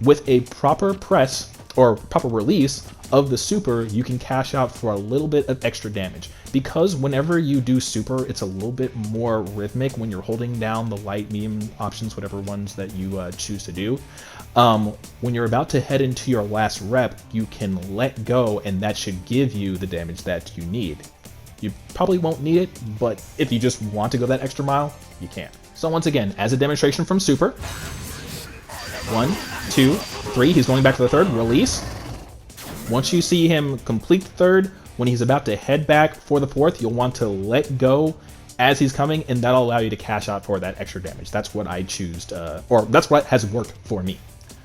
with a proper press or proper release of the super, you can cash out for a little bit of extra damage. Because whenever you do super, it's a little bit more rhythmic when you're holding down the light, medium options, whatever ones that you choose to do. When you're about to head into your last rep, you can let go, and that should give you the damage that you need. You probably won't need it, but if you just want to go that extra mile, you can. So once again, as a demonstration from Super, 1, 2, 3, he's going back to the third, release. Once you see him complete the third, when he's about to head back for the fourth, you'll want to let go as he's coming, and that'll allow you to cash out for that extra damage. That's what I choose, or that's what has worked for me.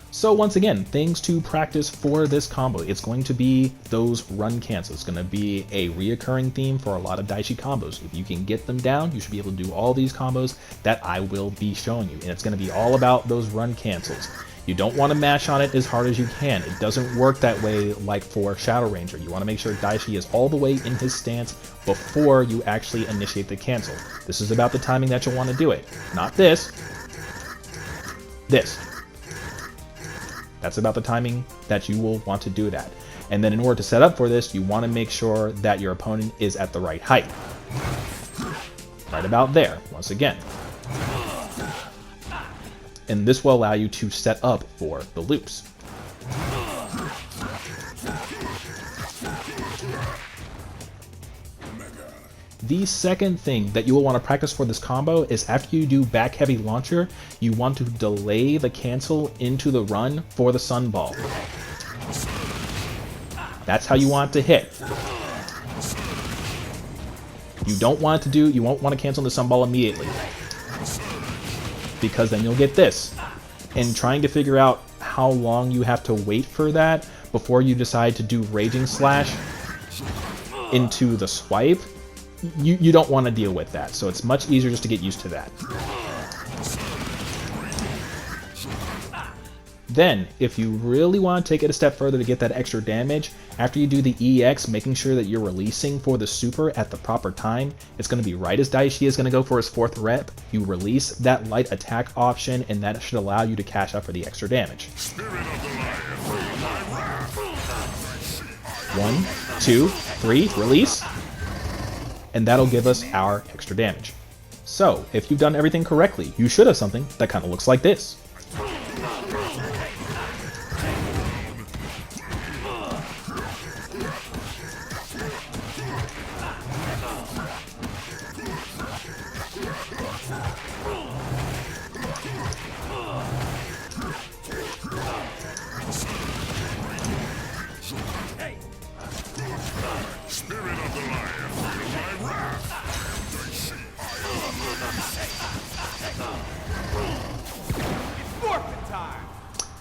So once again, things to practice for this combo. It's going to be those run cancels. It's going to be a reoccurring theme for a lot of Daishi combos. If you can get them down, you should be able to do all these combos that I will be showing you. And it's going to be all about those run cancels. You don't want to mash on it as hard as you can. It doesn't work that way like for Shadow Ranger. You want to make sure Daishi is all the way in his stance before you actually initiate the cancel. This is about the timing that you'll want to do it. Not this. This. That's about the timing that you will want to do that. And then in order to set up for this, you want to make sure that your opponent is at the right height. Right about there, once again. and this will allow you to set up for the loops. The second thing that you will want to practice for this combo is after you do back heavy launcher, you want to delay the cancel into the run for the sunball. That's how you want it to hit. You won't want to cancel the sunball immediately, because then you'll get this. And trying to figure out how long you have to wait for that before you decide to do Raging Slash into the swipe, you don't want to deal with that. So it's much easier just to get used to that. Then, if you really want to take it a step further to get that extra damage, after you do the EX, making sure that you're releasing for the super at the proper time, it's going to be right as Daishi is going to go for his 4th rep, you release that light attack option, and that should allow you to cash out for the extra damage. 1, 2, 3, release, and that'll give us our extra damage. So, if you've done everything correctly, you should have something that kind of looks like this.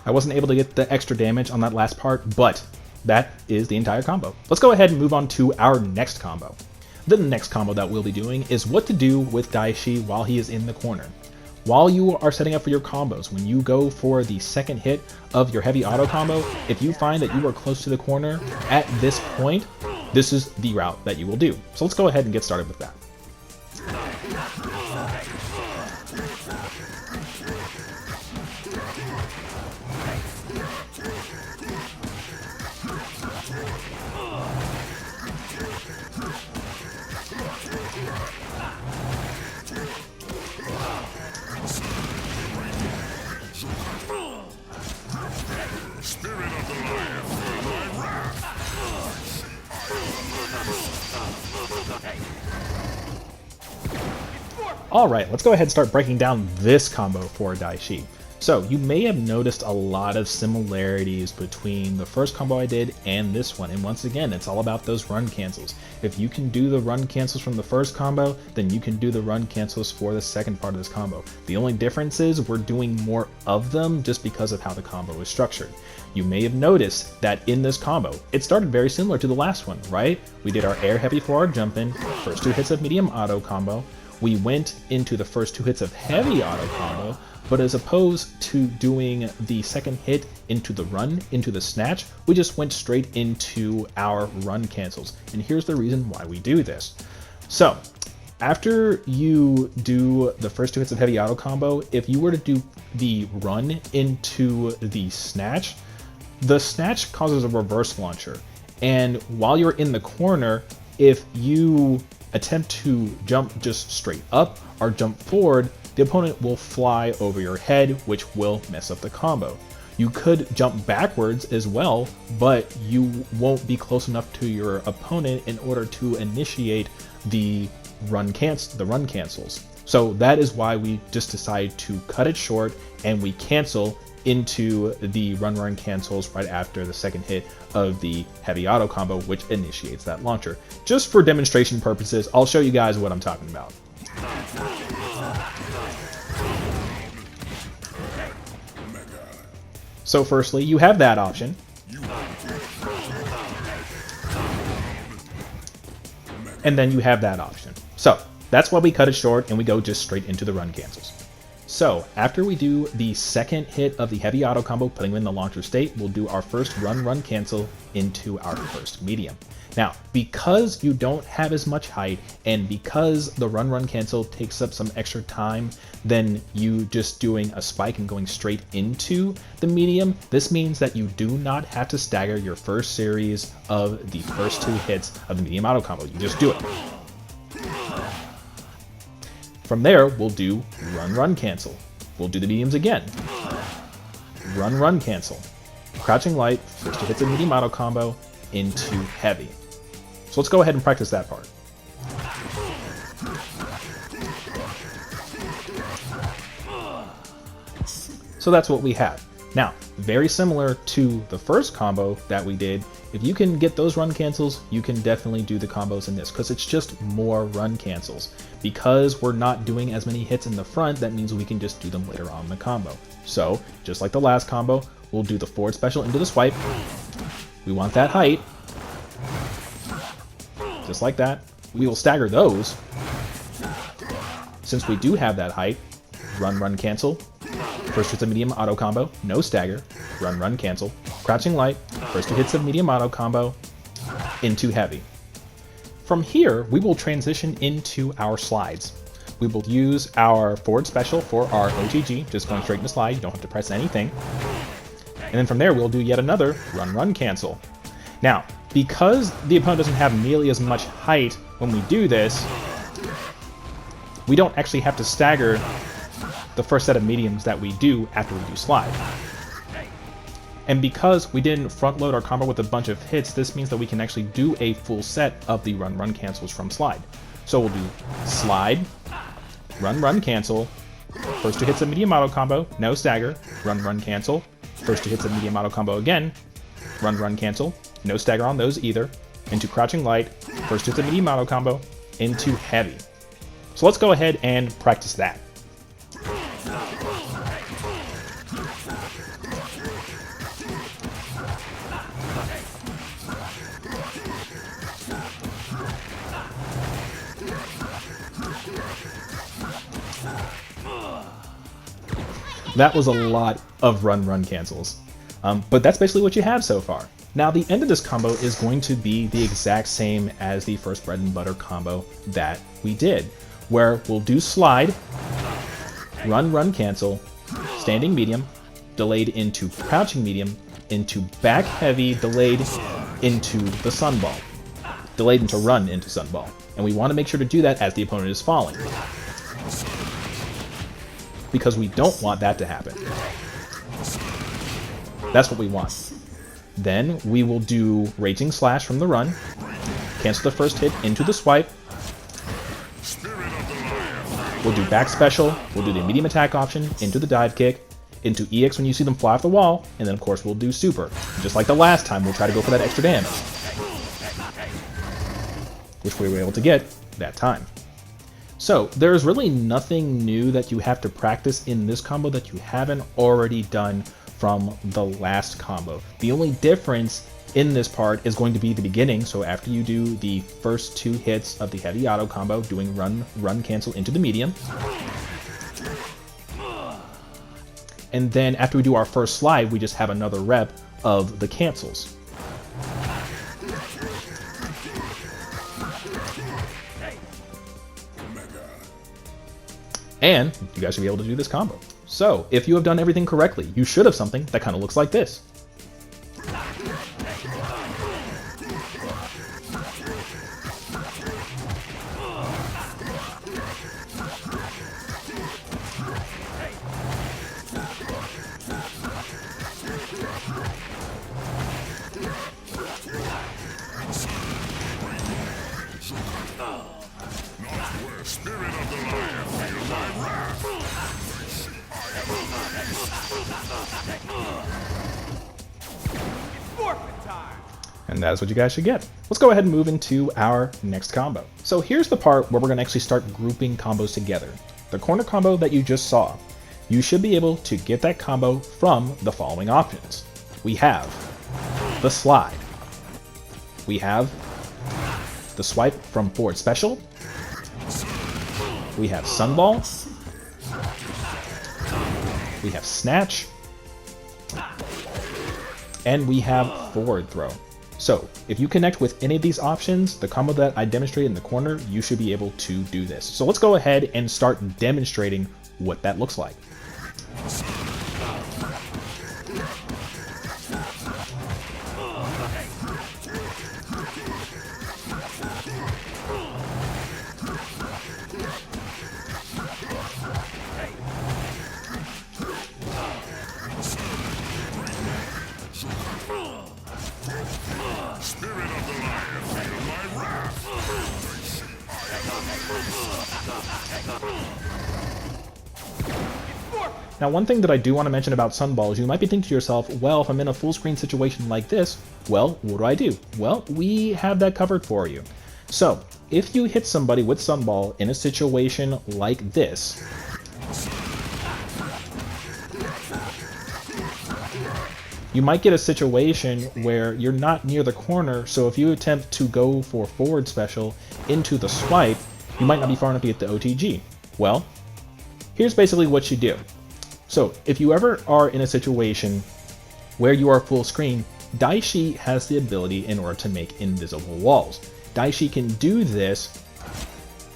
I wasn't able to get the extra damage on that last part, but that is the entire combo. Let's go ahead and move on to our next combo. The next combo that we'll be doing is what to do with Daishi while he is in the corner. While you are setting up for your combos, when you go for the second hit of your heavy auto combo, if you find that you are close to the corner at this point, this is the route that you will do. So let's go ahead and get started with that. Alright, let's go ahead and start breaking down this combo for Daishi. So, you may have noticed a lot of similarities between the first combo I did and this one, and once again, it's all about those run cancels. If you can do the run cancels from the first combo, then you can do the run cancels for the second part of this combo. The only difference is we're doing more of them just because of how the combo is structured. You may have noticed that in this combo, it started very similar to the last one, right? We did our air heavy forward jump in, first 2 hits of medium auto combo, we went into the first 2 hits of heavy auto combo, but as opposed to doing the second hit into the run, into the snatch, we just went straight into our run cancels. And here's the reason why we do this. So, after you do the first 2 hits of heavy auto combo, if you were to do the run into the snatch causes a reverse launcher. And while you're in the corner, if you attempt to jump just straight up or jump forward, the opponent will fly over your head, which will mess up the combo. You could jump backwards as well, but you won't be close enough to your opponent in order to initiate the run cancels. So that is why we just decide to cut it short and we cancel into the run cancels right after the second hit of the heavy auto combo, which initiates that launcher. Just for demonstration purposes, I'll show you guys what I'm talking about. So firstly, you have that option. And then you have that option. So that's why we cut it short and we go just straight into the run cancels. So after we do the second hit of the heavy auto combo, putting them in the launcher state, we'll do our first run cancel into our first medium. Now, because you don't have as much height and because the run cancel takes up some extra time than you just doing a spike and going straight into the medium, this means that you do not have to stagger your first series of the first 2 hits of the medium auto combo. You just do it. From there, we'll do run cancel. We'll do the mediums again. Run, run, cancel. Crouching light, first two hits of medium auto combo into heavy. So let's go ahead and practice that part. So that's what we have. Now, very similar to the first combo that we did, if you can get those run cancels, you can definitely do the combos in this, because it's just more run cancels. Because we're not doing as many hits in the front, that means we can just do them later on in the combo. So, just like the last combo, we'll do the forward special into the swipe. We want that height. Just like that. We will stagger those. Since we do have that height, run, run, cancel. First hits of medium auto combo, no stagger, run, run, cancel. Crouching light, first two hits of medium auto combo, into heavy. From here, we will transition into our slides. We will use our forward special for our OTG, just going straight into slide, you don't have to press anything. And then from there, we'll do yet another run, run, cancel. Now, because the opponent doesn't have nearly as much height when we do this, we don't actually have to stagger the first set of mediums that we do after we do slide. And because we didn't front load our combo with a bunch of hits, this means that we can actually do a full set of the run, run, cancels from slide. So we'll do slide, run, run, cancel, first two hits of medium auto combo, no stagger, run, run, cancel, first two hits of medium auto combo again, run, run, cancel, no stagger on those either, into crouching light, first hits of medium auto combo, into heavy. So let's go ahead and practice that. That was a lot of run, run, cancels. But that's basically what you have so far. Now, the end of this combo is going to be the exact same as the first bread and butter combo that we did, where we'll do slide, run, run, cancel, standing medium, delayed into crouching medium, into back heavy, delayed into the sunball, delayed into run into sunball. And we want to make sure to do that as the opponent is falling, because we don't want that to happen. That's what we want. Then we will do Raging Slash from the run, cancel the first hit into the swipe. We'll do back special, we'll do the medium attack option into the dive kick, into EX when you see them fly off the wall, and then of course we'll do super. Just like the last time, we'll try to go for that extra damage, which we were able to get that time. So there's really nothing new that you have to practice in this combo that you haven't already done from the last combo. The only difference in this part is going to be the beginning. So after you do the first two hits of the heavy auto combo, doing run, run, cancel into the medium. And then after we do our first slide, we just have another rep of the cancels. And you guys should be able to do this combo. So, if you have done everything correctly, you should have something that kind of looks like this. And that is what you guys should get. Let's go ahead and move into our next combo. So here's the part where we're going to actually start grouping combos together. The corner combo that you just saw, you should be able to get that combo from the following options. We have the slide. We have the swipe from forward special. We have sunball. We have snatch. And we have forward throw. So if you connect with any of these options, the combo that I demonstrated in the corner, you should be able to do this. So let's go ahead and start demonstrating what that looks like. Now, one thing that I do want to mention about Sunball is you might be thinking to yourself, well, if I'm in a full screen situation like this, well, what do? Well, we have that covered for you. So, if you hit somebody with Sunball in a situation like this, you might get a situation where you're not near the corner, so if you attempt to go for forward special into the swipe, you might not be far enough to get the OTG. Well, here's basically what you do. So, if you ever are in a situation where you are full screen, Daishi has the ability in order to make invisible walls. Daishi can do this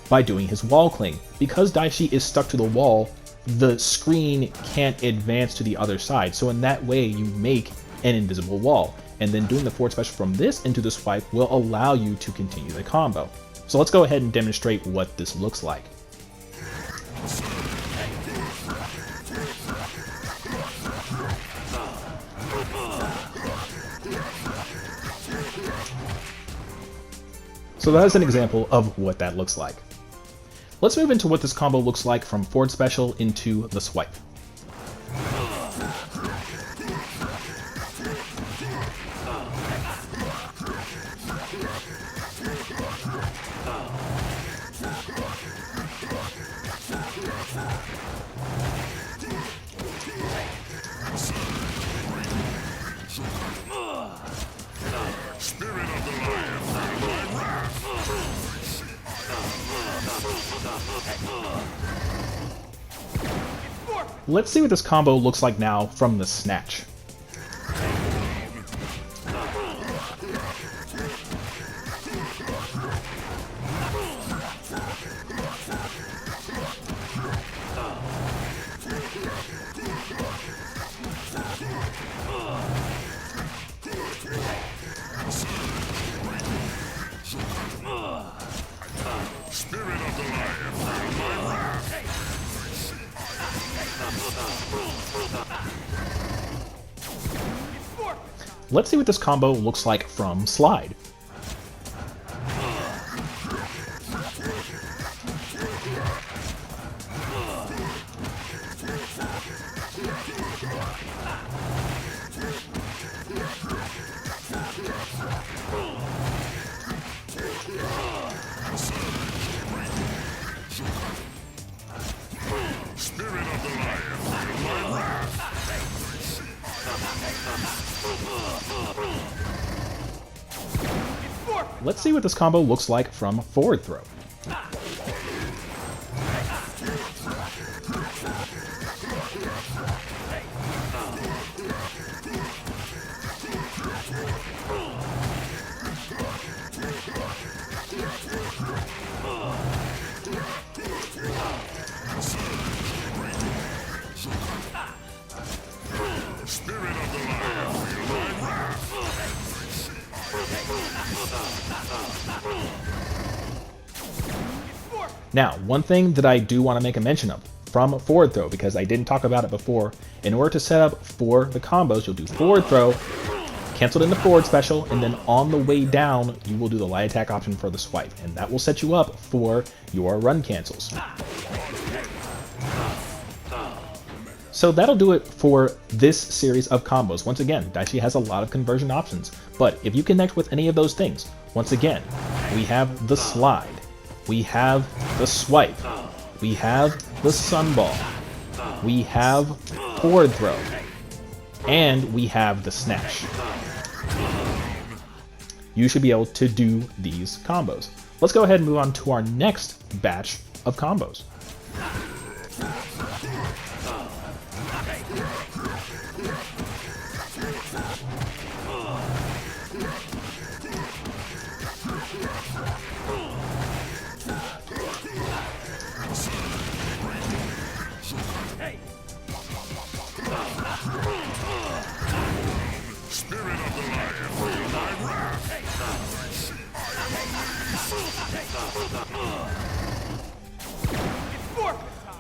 by doing his wall cling. Because Daishi is stuck to the wall, the screen can't advance to the other side, so in that way you make an invisible wall, and then doing the forward special from this into the swipe will allow you to continue the combo. So let's go ahead and demonstrate what this looks like. So that is an example of what that looks like. Let's move into what this combo looks like from forward special into the swipe. Let's see what this combo looks like now from the snatch. Let's see what this combo looks like from slide. Let's see what this combo looks like from forward throw. Now, one thing that I do want to make a mention of from forward throw, because I didn't talk about it before, in order to set up for the combos, you'll do forward throw, canceled into forward special, and then on the way down, you will do the light attack option for the swipe, and that will set you up for your run cancels. So that'll do it for this series of combos. Once again, Daishi has a lot of conversion options, but if you connect with any of those things, once again, we have the slide, we have the swipe, we have the sunball, we have forward throw, and we have the snatch. You should be able to do these combos. Let's go ahead and move on to our next batch of combos.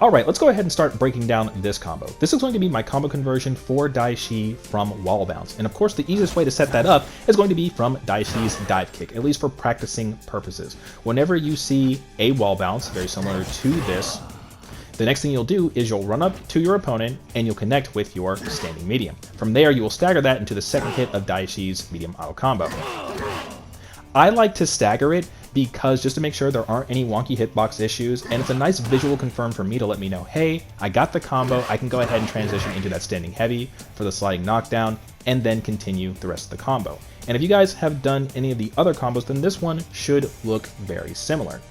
Alright, let's go ahead and start breaking down this combo. This is going to be my combo conversion for Daishi from wall bounce. And of course, the easiest way to set that up is going to be from Daishi's dive kick, at least for practicing purposes. Whenever you see a wall bounce, very similar to this, The next thing you'll do is you'll run up to your opponent and you'll connect with your standing medium. From there, you will stagger that into the second hit of Daishi's medium auto combo. I like to stagger it because just to make sure there aren't any wonky hitbox issues, and it's a nice visual confirm for me to let me know, hey, I got the combo, I can go ahead and transition into that standing heavy for the sliding knockdown, and then continue the rest of the combo. And if you guys have done any of the other combos, then this one should look very similar.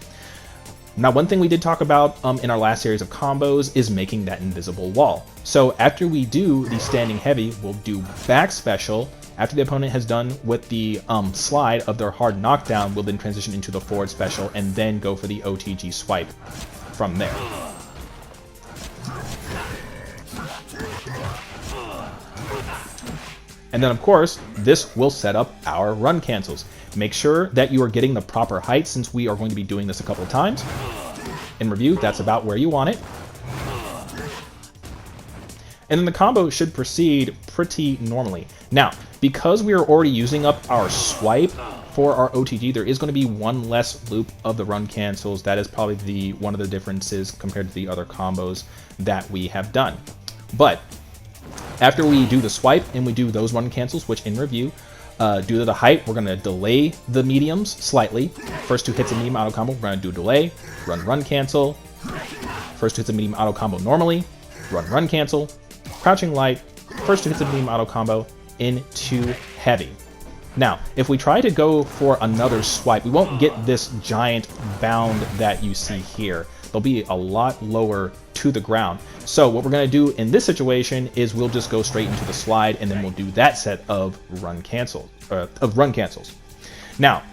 Now, one thing we did talk about in our last series of combos is making that invisible wall. So after we do the standing heavy, we'll do back special. After the opponent has done with the slide of their hard knockdown, we'll then transition into the forward special and then go for the OTG swipe from there. And then, of course, this will set up our run cancels. Make sure that you are getting the proper height since we are going to be doing this a couple of times. In review, that's about where you want it. And then the combo should proceed pretty normally. Now, because we are already using up our swipe for our OTG, there is going to be one less loop of the run cancels. That is probably one of the differences compared to the other combos that we have done. But after we do the swipe and we do those run cancels, which in review, due to the height, we're going to delay the mediums slightly. First two hits of medium auto combo, we're going to do delay, run cancel. First two hits of medium auto combo normally, run cancel. Crouching light, first two hits of medium auto combo into heavy. Now, if we try to go for another swipe, we won't get this giant bound that you see here. They'll be a lot lower to the ground. So what we're going to do in this situation is we'll just go straight into the slide, and then we'll do that set of run cancels. Now,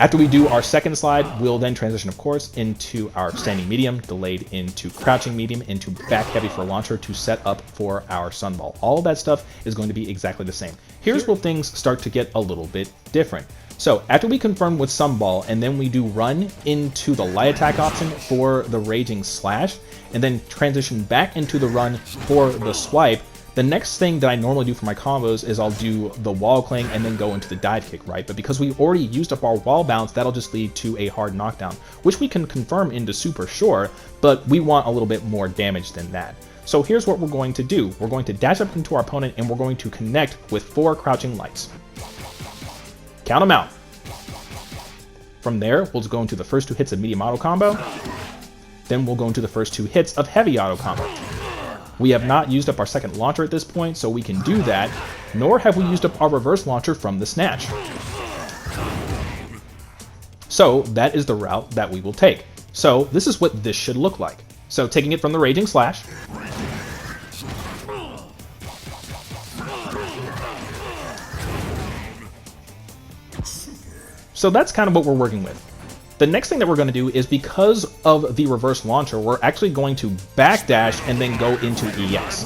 after we do our second slide, we'll then transition, of course, into our standing medium, delayed into crouching medium, into back heavy for launcher to set up for our sunball. All of that stuff is going to be exactly the same. Here's where things start to get a little bit different. So after we confirm with sunball, and then we do run into the light attack option for the raging slash, and then transition back into the run for the swipe, the next thing that I normally do for my combos is I'll do the wall cling and then go into the dive kick, right? But because we already used up our wall bounce, that'll just lead to a hard knockdown, which we can confirm into super sure, but we want a little bit more damage than that. So here's what we're going to do. We're going to dash up into our opponent and we're going to connect with 4 crouching lights. Count them out. From there, we'll just go into the first 2 hits of medium auto combo. Then we'll go into the first 2 hits of heavy auto combo. We have not used up our second launcher at this point, so we can do that, nor have we used up our reverse launcher from the snatch. So that is the route that we will take. So this is what this should look like. So taking it from the raging slash. So that's kind of what we're working with. The next thing that we're going to do is, because of the reverse launcher, we're actually going to backdash and then go into EX.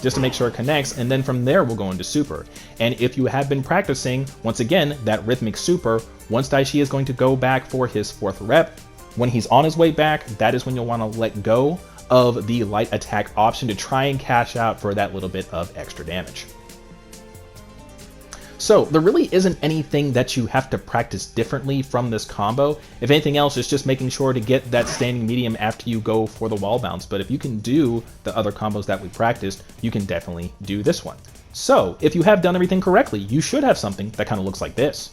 Just to make sure it connects, and then from there we'll go into super. And if you have been practicing, once again, that rhythmic super, once Daishi is going to go back for his 4th rep, when he's on his way back, that is when you'll want to let go of the light attack option to try and cash out for that little bit of extra damage. So there really isn't anything that you have to practice differently from this combo. If anything else, it's just making sure to get that standing medium after you go for the wall bounce. But if you can do the other combos that we practiced, you can definitely do this one. So if you have done everything correctly, you should have something that kind of looks like this.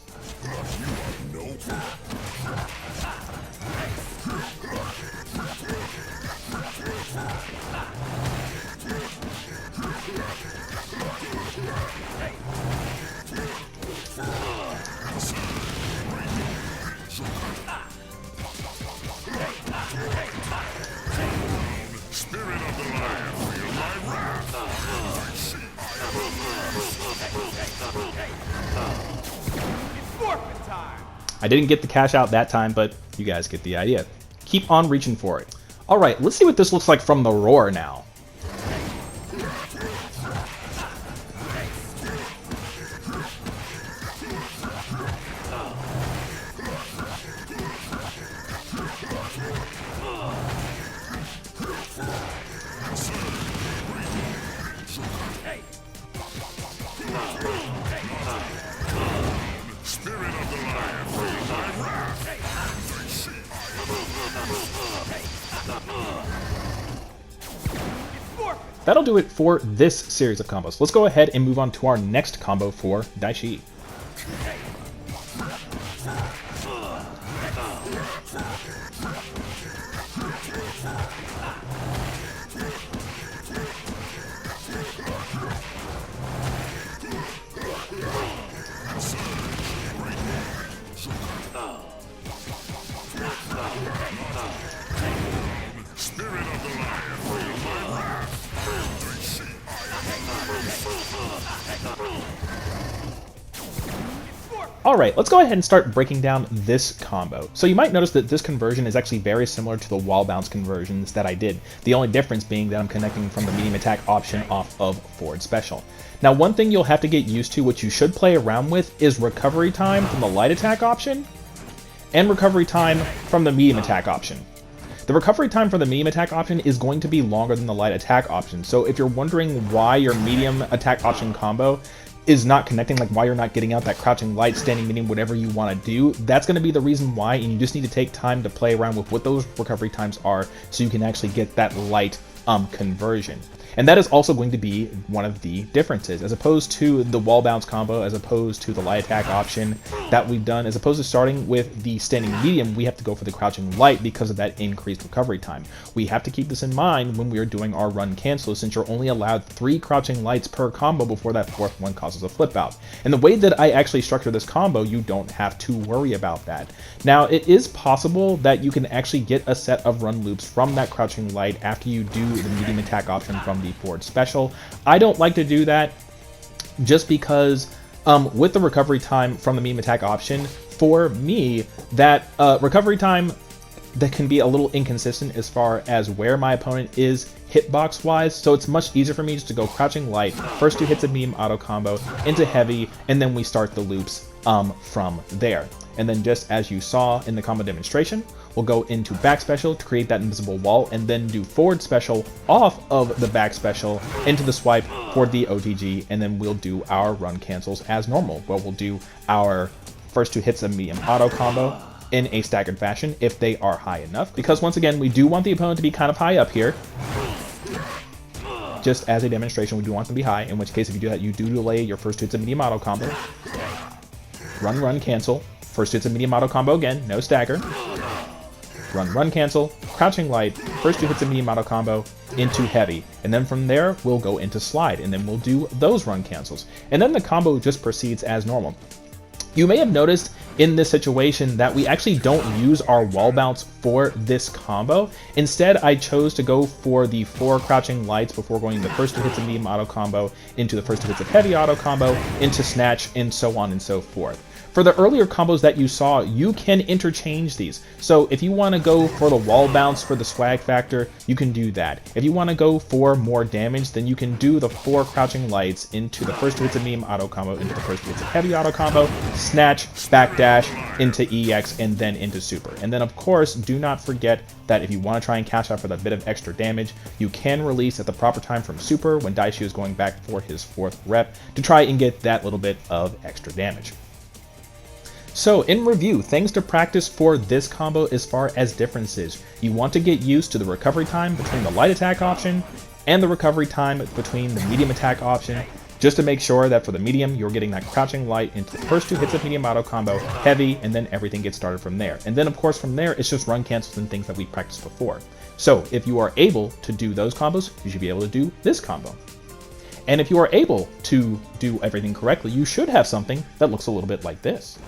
I didn't get the cash out that time, but you guys get the idea. Keep on reaching for it. All right, let's see what this looks like from the roar now. that'll do it for this series of combos. Let's go ahead and move on to our next combo for Daishi. Alright, let's go ahead and start breaking down this combo. So you might notice that this conversion is actually very similar to the wall bounce conversions that I did. The only difference being that I'm connecting from the medium attack option off of forward special. Now one thing you'll have to get used to, which you should play around with, is recovery time from the light attack option and recovery time from the medium attack option. The recovery time for the medium attack option is going to be longer than the light attack option. So if you're wondering why your medium attack option combo is not connecting, like why you're not getting out that crouching light, standing medium, whatever you want to do, that's going to be the reason why, and you just need to take time to play around with what those recovery times are so you can actually get that light conversion. And that is also going to be one of the differences, as opposed to the wall bounce combo, as opposed to the light attack option that we've done, as opposed to starting with the standing medium, we have to go for the crouching light because of that increased recovery time. We have to keep this in mind when we are doing our run cancel, since you're only allowed 3 crouching lights per combo before that 4th one causes a flip out. And the way that I actually structure this combo, you don't have to worry about that. Now, it is possible that you can actually get a set of run loops from that crouching light after you do the medium attack option from the forward special. I don't like to do that just because with the recovery time from the medium attack option, for me, that recovery time that can be a little inconsistent as far as where my opponent is hitbox wise, so it's much easier for me just to go crouching light, first 2 hits of medium auto combo into heavy, and then we start the loops from there. And then just as you saw in the combo demonstration, we'll go into back special to create that invisible wall, and then do forward special off of the back special into the swipe for the OTG, and then we'll do our run cancels as normal, where we'll do our first 2 hits of medium auto combo in a staggered fashion if they are high enough, because once again, we do want the opponent to be kind of high up here. Just as a demonstration, we do want them to be high, in which case if you do that, you do delay your first 2 hits of medium auto combo. Run, cancel. First 2 hits of medium auto combo again, no stagger. Run, cancel. Crouching light. First 2 hits of medium auto combo into heavy. And then from there, we'll go into slide, and then we'll do those run cancels. And then the combo just proceeds as normal. You may have noticed in this situation that we actually don't use our wall bounce for this combo. Instead, I chose to go for the 4 crouching lights before going the first 2 hits of medium auto combo into the first 2 hits of heavy auto combo into snatch, and so on and so forth. For the earlier combos that you saw, you can interchange these. So if you want to go for the wall bounce for the swag factor, you can do that. If you want to go for more damage, then you can do the 4 crouching lights into the first 2 hits of medium auto combo, into the first 2 hits of heavy auto combo, snatch, backdash, into EX, and then into super. And then of course, do not forget that if you want to try and cash out for that bit of extra damage, you can release at the proper time from super when Daishi is going back for his 4th rep to try and get that little bit of extra damage. So in review, things to practice for this combo as far as differences. You want to get used to the recovery time between the light attack option and the recovery time between the medium attack option, just to make sure that for the medium, you're getting that crouching light into the first 2 hits of medium auto combo, heavy, and then everything gets started from there. And then of course from there, it's just run cancels and things that we practiced before. So if you are able to do those combos, you should be able to do this combo. And if you are able to do everything correctly, you should have something that looks a little bit like this.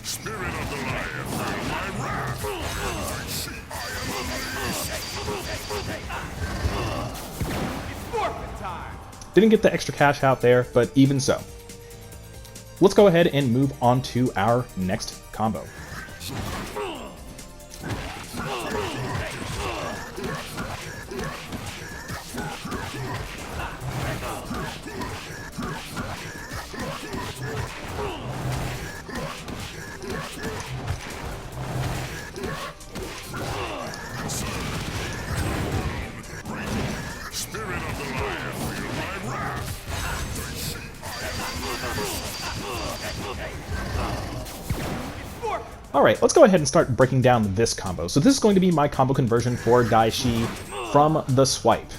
Spirit of the lion, feel my wrath. Didn't get the extra cash out there, but even so. Let's go ahead and move on to our next combo. Alright, let's go ahead and start breaking down this combo. So this is going to be my combo conversion for Daishi from the swipe.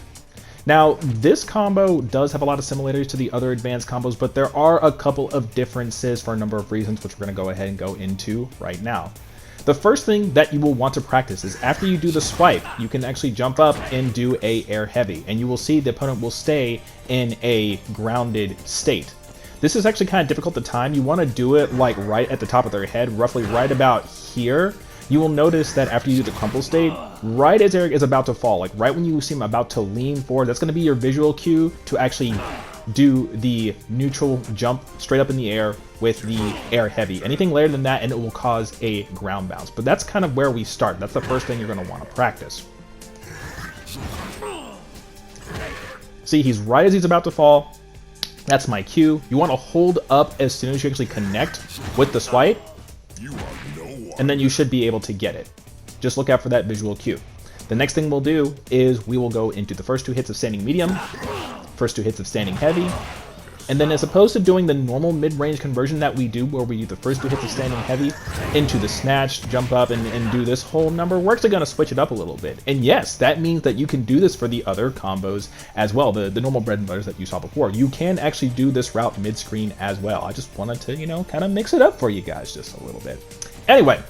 Now, this combo does have a lot of similarities to the other advanced combos, but there are a couple of differences for a number of reasons, which we're going to go ahead and go into right now. The first thing that you will want to practice is after you do the swipe, you can actually jump up and do a air heavy, and you will see the opponent will stay in a grounded state. This is actually kind of difficult to time. You want to do it like right at the top of their head, roughly right about here. You will notice that after you do the crumple state, right as Eric is about to fall, like right when you see him about to lean forward, that's going to be your visual cue to actually do the neutral jump straight up in the air with the air heavy. Anything later than that and it will cause a ground bounce. But that's kind of where we start. That's the first thing you're going to want to practice. See, he's right as he's about to fall. That's my cue. You want to hold up as soon as you actually connect with the swipe, and then you should be able to get it. Just look out for that visual cue. The next thing we'll do is we will go into the first 2 hits of standing medium, first 2 hits of standing heavy, and then as opposed to doing the normal mid-range conversion that we do, where we do the first 2 hits of standing heavy into the snatch, jump up, and do this whole number, we're actually going to switch it up a little bit. And yes, that means that you can do this for the other combos as well, the normal bread and butters that you saw before. You can actually do this route mid-screen as well. I just wanted to, kind of mix it up for you guys just a little bit. Anyway,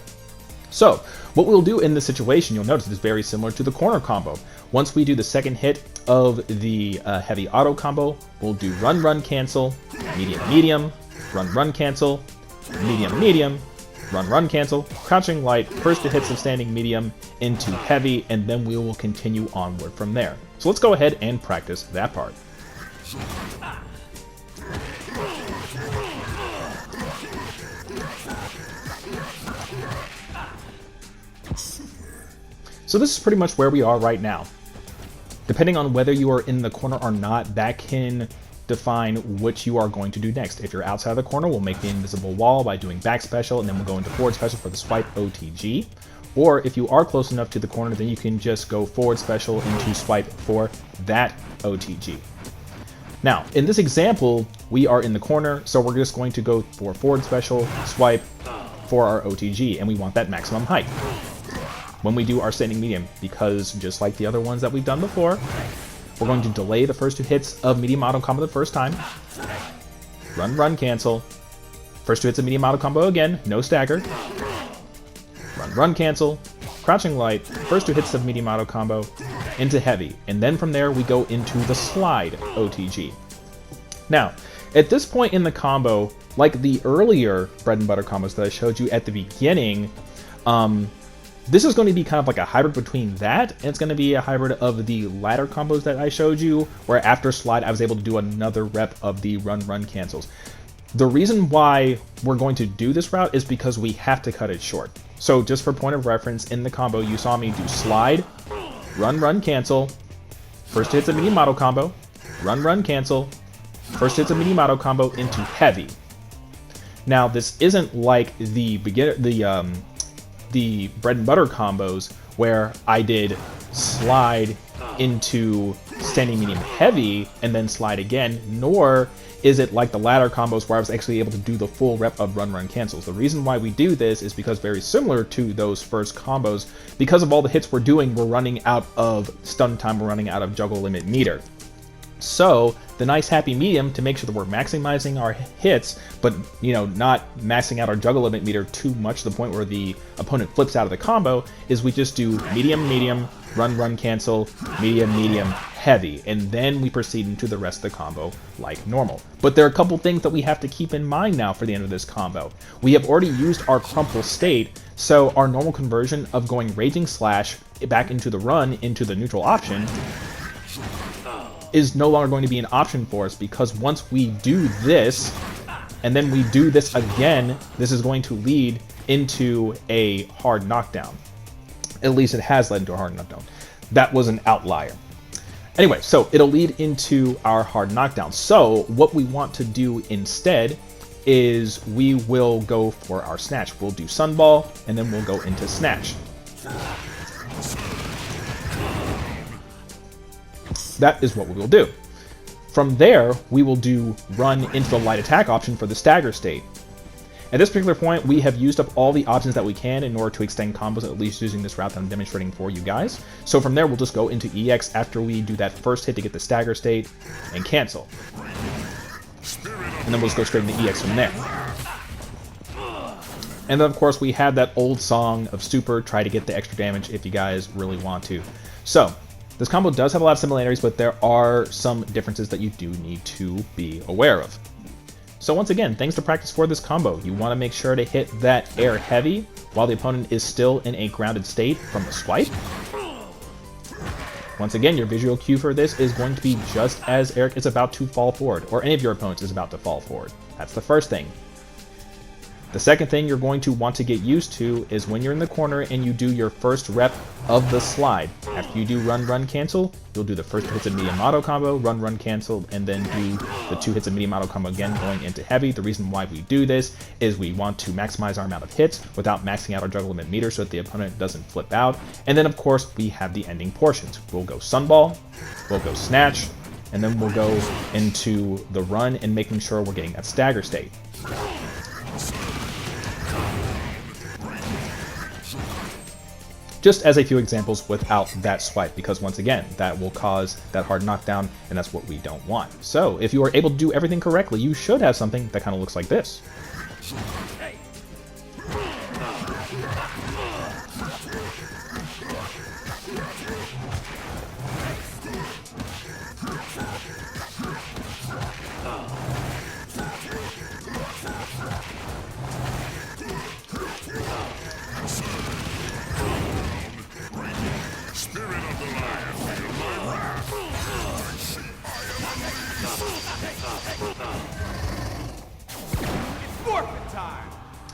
so what we'll do in this situation, you'll notice, is very similar to the corner combo. Once we do the second hit of the heavy auto combo, we'll do run, run, cancel, medium, medium, run, run, cancel, medium, medium, run, run, cancel, crouching light, first 2 hits of standing medium into heavy, and then we will continue onward from there. So let's go ahead and practice that part. So this is pretty much where we are right now. Depending on whether you are in the corner or not, that can define what you are going to do next. If you're outside of the corner, we'll make the invisible wall by doing back special, and then we'll go into forward special for the swipe OTG. Or if you are close enough to the corner, then you can just go forward special into swipe for that OTG. Now, in this example, we are in the corner, so we're just going to go for forward special, swipe for our OTG, and we want that maximum height when we do our standing medium, because just like the other ones that we've done before, we're going to delay the first 2 hits of medium auto combo the first time, run, run, cancel, first 2 hits of medium auto combo again, no stagger, run, run, cancel, crouching light, first 2 hits of medium auto combo into heavy, and then from there we go into the slide OTG. Now, at this point in the combo, like the earlier bread and butter combos that I showed you at the beginning, this is going to be kind of like a hybrid between that, and it's going to be a hybrid of the ladder combos that I showed you, where after slide I was able to do another rep of the run, run, cancels. The reason why we're going to do this route is because we have to cut it short. So just for point of reference, in the combo you saw me do slide, run, run, cancel, first hits of medium auto combo, run, run, cancel, first hits of medium auto combo into heavy. Now this isn't like the bread and butter combos where I did slide into standing medium heavy and then slide again, nor is it like the ladder combos where I was actually able to do the full rep of run, run, cancels. The reason why we do this is because, very similar to those first combos, because of all the hits we're doing, we're running out of stun time, we're running out of juggle limit meter. So the nice happy medium to make sure that we're maximizing our hits, but not maxing out our juggle limit meter too much to the point where the opponent flips out of the combo, is we just do medium, medium, run, run, cancel, medium, medium, heavy, and then we proceed into the rest of the combo like normal. But there are a couple things that we have to keep in mind now for the end of this combo. We have already used our crumple state, so our normal conversion of going raging slash back into the run into the neutral option is no longer going to be an option for us, because once we do this and then we do this again, this is going to lead into a hard knockdown. At least it has led into a hard knockdown. That was an outlier. Anyway, so it'll lead into our hard knockdown. So what we want to do instead is we will go for our snatch. We'll do sunball and then we'll go into snatch. That is what we will do. From there, we will do run into the light attack option for the stagger state. At this particular point, we have used up all the options that we can in order to extend combos, at least using this route that I'm demonstrating for you guys. So from there, we'll just go into EX after we do that first hit to get the stagger state and cancel. And then we'll just go straight into EX from there. And then, of course, we have that old song of Super, try to get the extra damage if you guys really want to. So, this combo does have a lot of similarities, but there are some differences that you do need to be aware of. So once again, things to practice for this combo. You want to make sure to hit that air heavy while the opponent is still in a grounded state from the swipe. Once again, your visual cue for this is going to be just as Eric is about to fall forward, or any of your opponents is about to fall forward. That's the first thing. The second thing you're going to want to get used to is when you're in the corner and you do your first rep of the slide. After you do run, run, cancel, you'll do the first 2 hits of medium auto combo, run, run, cancel, and then do the 2 hits of medium auto combo again going into heavy. The reason why we do this is we want to maximize our amount of hits without maxing out our juggle limit meter so that the opponent doesn't flip out. And then of course we have the ending portions. We'll go sunball, we'll go snatch, and then we'll go into the run and making sure we're getting that stagger state. Just as a few examples without that swipe, because once again, that will cause that hard knockdown, and that's what we don't want. So if you are able to do everything correctly, you should have something that kind of looks like this.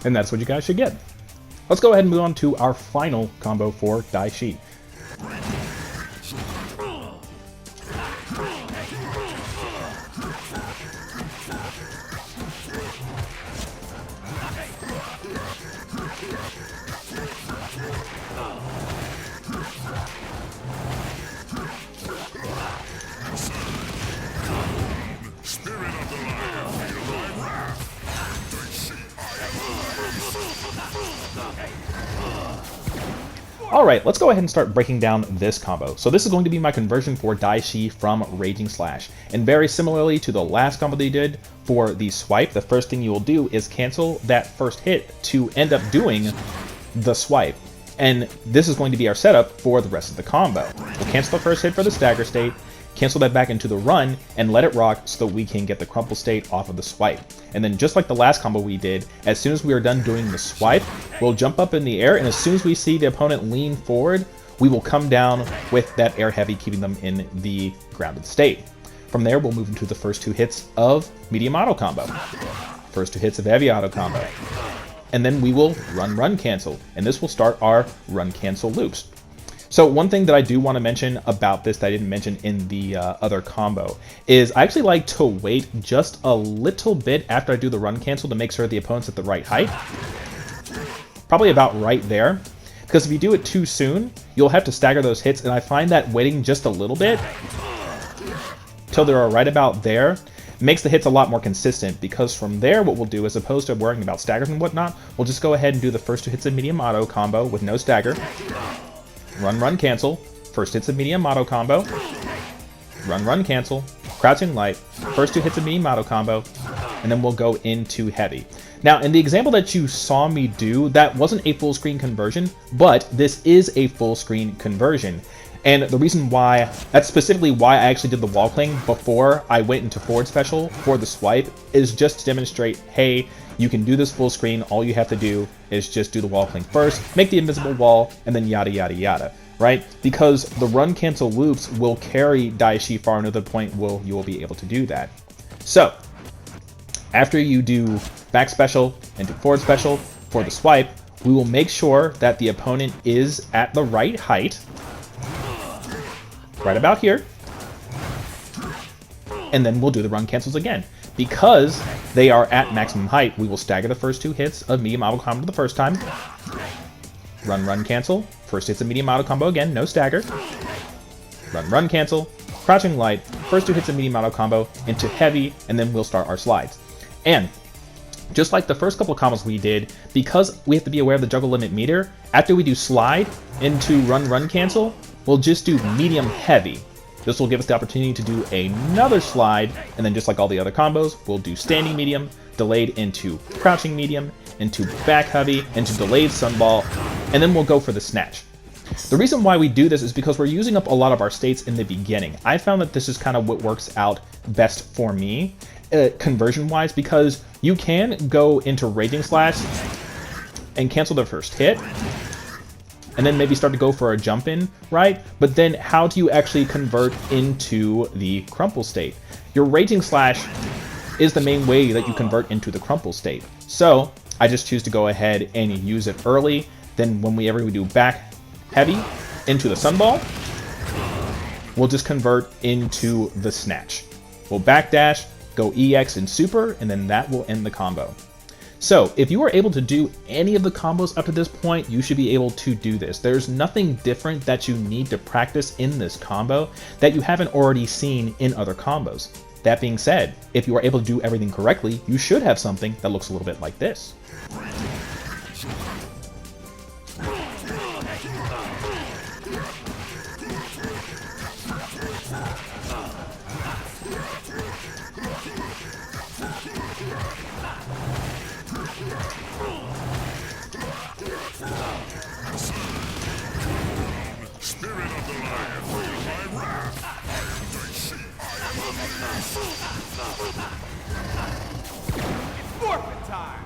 And that's what you guys should get. Let's go ahead and move on to our final combo for Daishi. Alright, let's go ahead and start breaking down this combo. So this is going to be my conversion for Daishi from Raging Slash. And very similarly to the last combo they did for the swipe, the first thing you will do is cancel that first hit to end up doing the swipe. And this is going to be our setup for the rest of the combo. We'll cancel the first hit for the stagger state, cancel that back into the run, and let it rock so that we can get the crumple state off of the swipe. And then just like the last combo we did, as soon as we are done doing the swipe, we'll jump up in the air, and as soon as we see the opponent lean forward, we will come down with that air heavy, keeping them in the grounded state. From there, we'll move into the first 2 hits of medium auto combo, first 2 hits of heavy auto combo, and then we will run, run, cancel, and this will start our run, cancel loops. So one thing that I do want to mention about this that I didn't mention in the other combo is I actually like to wait just a little bit after I do the run cancel to make sure the opponent's at the right height. Probably about right there. Because if you do it too soon, you'll have to stagger those hits, and I find that waiting just a little bit till they're right about there makes the hits a lot more consistent, because from there what we'll do, as opposed to worrying about staggers and whatnot, we'll just go ahead and do the first 2 hits of medium auto combo with no stagger. Run, run, cancel. First hits of medium auto combo. Run, run, cancel. Crouching light. First 2 hits of medium auto combo. And then we'll go into heavy. Now, in the example that you saw me do, that wasn't a full screen conversion, but this is a full screen conversion. And the reason why, that's specifically why I actually did the wall cling before I went into forward special for the swipe, is just to demonstrate, hey, you can do this full screen. All you have to do is just do the wall cling first, make the invisible wall, and then yada, yada, yada, right? Because the run cancel loops will carry Daishi far enough to the point where you will be able to do that. So, after you do back special and do forward special for the swipe, we will make sure that the opponent is at the right height, right about here, and then we'll do the run cancels again. Because they are at maximum height, we will stagger the first 2 hits of medium auto combo the first time. Run, run, cancel. First hits of medium auto combo again, no stagger. Run, run, cancel. Crouching light. First 2 hits of medium auto combo into heavy, and then we'll start our slides. And Just like the first couple of combos we did, because we have to be aware of the juggle limit meter, after we do slide into run cancel, we'll just do medium heavy. This will give us the opportunity to do another slide, and then just like all the other combos, we'll do standing medium, delayed into crouching medium, into back heavy, into delayed sunball, and then we'll go for the snatch. The reason why we do this is because we're using up a lot of our states in the beginning. I found that this is kind of what works out best for me, conversion-wise, because you can go into Raging Slash and cancel the first hit, and then maybe start to go for a jump in, right? But then how do you actually convert into the crumple state? Your Raging Slash is the main way that you convert into the crumple state. So I just choose to go ahead and use it early. Then whenever we do back heavy into the sunball, we'll just convert into the snatch. We'll backdash, go EX and super, and then that will end the combo. So if you are able to do any of the combos up to this point, you should be able to do this. There's nothing different that you need to practice in this combo that you haven't already seen in other combos. That being said, if you are able to do everything correctly, you should have something that looks a little bit like this. Spirit of the lion, feel my wrath. Forfeit time!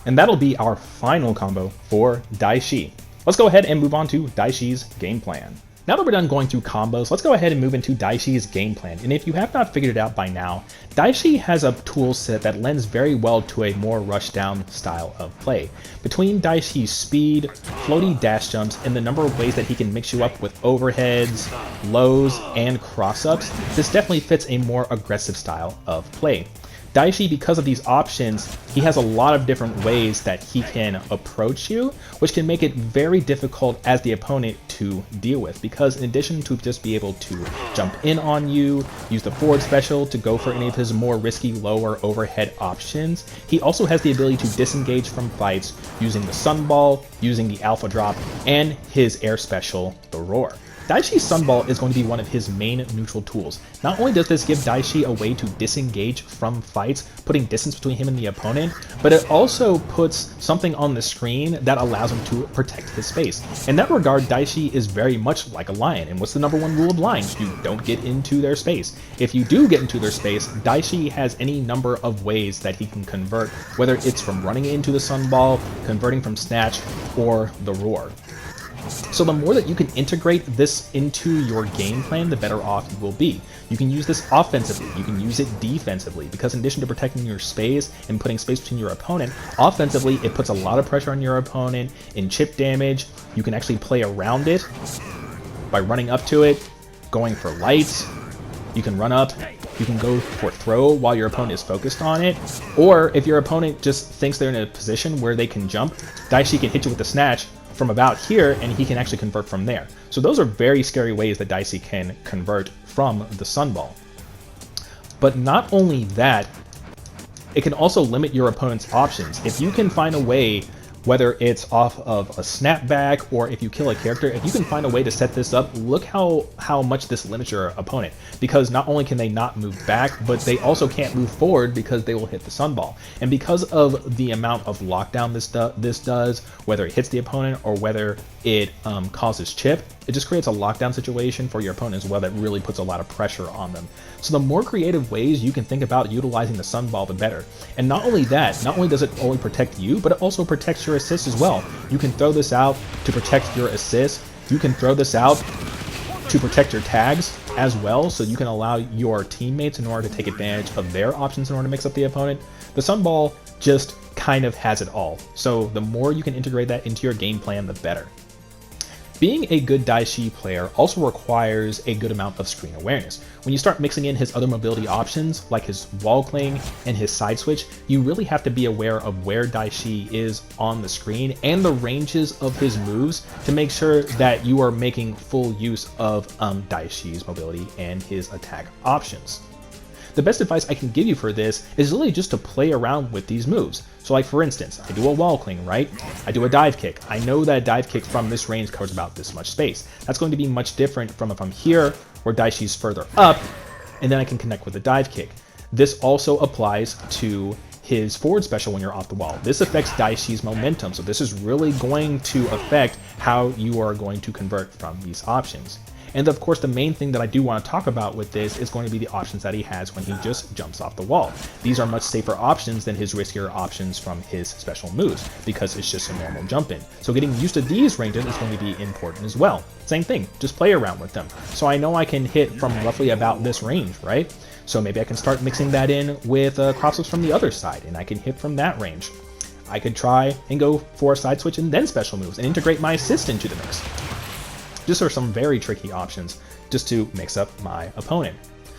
And that'll be our final combo for Daishi. Let's go ahead and move on to Daishi's game plan. Now that we're done going through combos, let's go ahead and move into Daishi's game plan. And if you have not figured it out by now, Daishi has a tool set that lends very well to a more rushdown style of play. Between Daishi's speed, floaty dash jumps, and the number of ways that he can mix you up with overheads, lows, and cross-ups, this definitely fits a more aggressive style of play. Daishi, because of these options, he has a lot of different ways that he can approach you, which can make it very difficult as the opponent to deal with, because in addition to just be able to jump in on you, use the forward special to go for any of his more risky lower overhead options, he also has the ability to disengage from fights using the Sunball, using the Alpha Drop, and his air special, the Roar. Daishi's Sunball is going to be one of his main neutral tools. Not only does this give Daishi a way to disengage from fights, putting distance between him and the opponent, but it also puts something on the screen that allows him to protect his space. In that regard, Daishi is very much like a lion, and what's the number one rule of lions? You don't get into their space. If you do get into their space, Daishi has any number of ways that he can convert, whether it's from running into the Sunball, converting from Snatch, or the Roar. So the more that you can integrate this into your game plan, the better off you will be. You can use this offensively, you can use it defensively, because in addition to protecting your space and putting space between your opponent, offensively it puts a lot of pressure on your opponent in chip damage. You can actually play around it by running up to it, going for lights. You can run up, you can go for throw while your opponent is focused on it, or if your opponent just thinks they're in a position where they can jump, Daishi can hit you with the snatch from about here, and he can actually convert from there. So those are very scary ways that Daishi can convert from the Sunball. But not only that, it can also limit your opponent's options. If you can find a way, whether it's off of a snapback or if you kill a character, if you can find a way to set this up, look how much this limits your opponent. Because not only can they not move back, but they also can't move forward because they will hit the Sunball. And because of the amount of lockdown this does, whether it hits the opponent or whether it causes chip, it just creates a lockdown situation for your opponent as well that really puts a lot of pressure on them. So the more creative ways you can think about utilizing the Sunball, the better. And not only that, not only does it only protect you, but it also protects your assists as well. You can throw this out to protect your assists. You can throw this out to protect your tags as well, so you can allow your teammates in order to take advantage of their options in order to mix up the opponent. The Sunball just kind of has it all. So the more you can integrate that into your game plan, the better. Being a good Daishi player also requires a good amount of screen awareness. When you start mixing in his other mobility options, like his wall cling and his side switch, you really have to be aware of where Daishi is on the screen and the ranges of his moves to make sure that you are making full use of Daishi's mobility and his attack options. the best advice I can give you for this is really just to play around with these moves. So like for instance, I do a wall cling, right? I do a dive kick. I know that a dive kick from this range covers about this much space. That's going to be much different from if I'm here, where Daishi's further up, and then I can connect with a dive kick. This also applies to his forward special when you're off the wall. This affects Daishi's momentum, so this is really going to affect how you are going to convert from these options. And of course, the main thing that I do want to talk about with this is going to be the options that he has when he just jumps off the wall. These are much safer options than his riskier options from his special moves, because it's just a normal jump in. So getting used to these ranges is going to be important as well. Same thing, just play around with them. So I know I can hit from roughly about this range, right? So maybe I can start mixing that in with cross-ups from the other side, and I can hit from that range. I could try and go for a side switch and then special moves and integrate my assist into the mix. Just are some very tricky options just to mix up my opponent.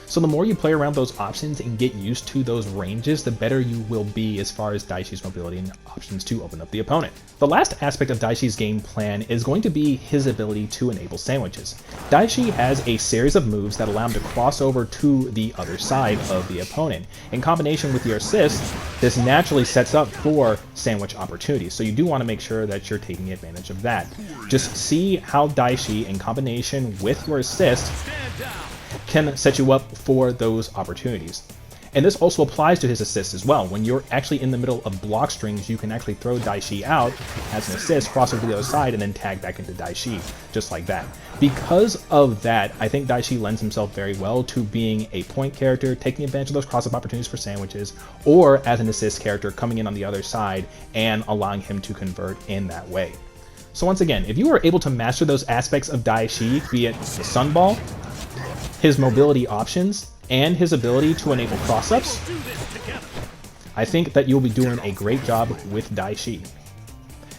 So the more you play around those options and get used to those ranges, the better you will be as far as Daishi's mobility and options to open up the opponent. The last aspect of Daishi's game plan is going to be his ability to enable sandwiches. Daishi has a series of moves that allow him to cross over to the other side of the opponent. In combination with your assist, this naturally sets up for sandwich opportunities, so you do want to make sure that you're taking advantage of that. Just see how Daishi, in combination with your assist, can set you up for those opportunities. And this also applies to his assists as well. When you're actually in the middle of block strings, you can actually throw Daishi out as an assist, cross over to the other side, and then tag back into Daishi, just like that. Because of that, I think Daishi lends himself very well to being a point character, taking advantage of those cross-up opportunities for sandwiches, or as an assist character coming in on the other side and allowing him to convert in that way. So once again, if you are able to master those aspects of Daishi, be it the Sunball, his mobility options, and his ability to enable cross-ups, I think that you'll be doing a great job with Daishi.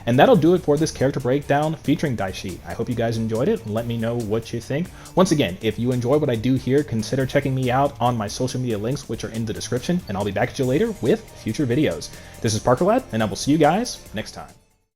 And that'll do it for this character breakdown featuring Daishi. I hope you guys enjoyed it. Let me know what you think. Once again, if you enjoy what I do here, consider checking me out on my social media links, which are in the description, and I'll be back at you later with future videos. This is ParkerLad, and I will see you guys next time.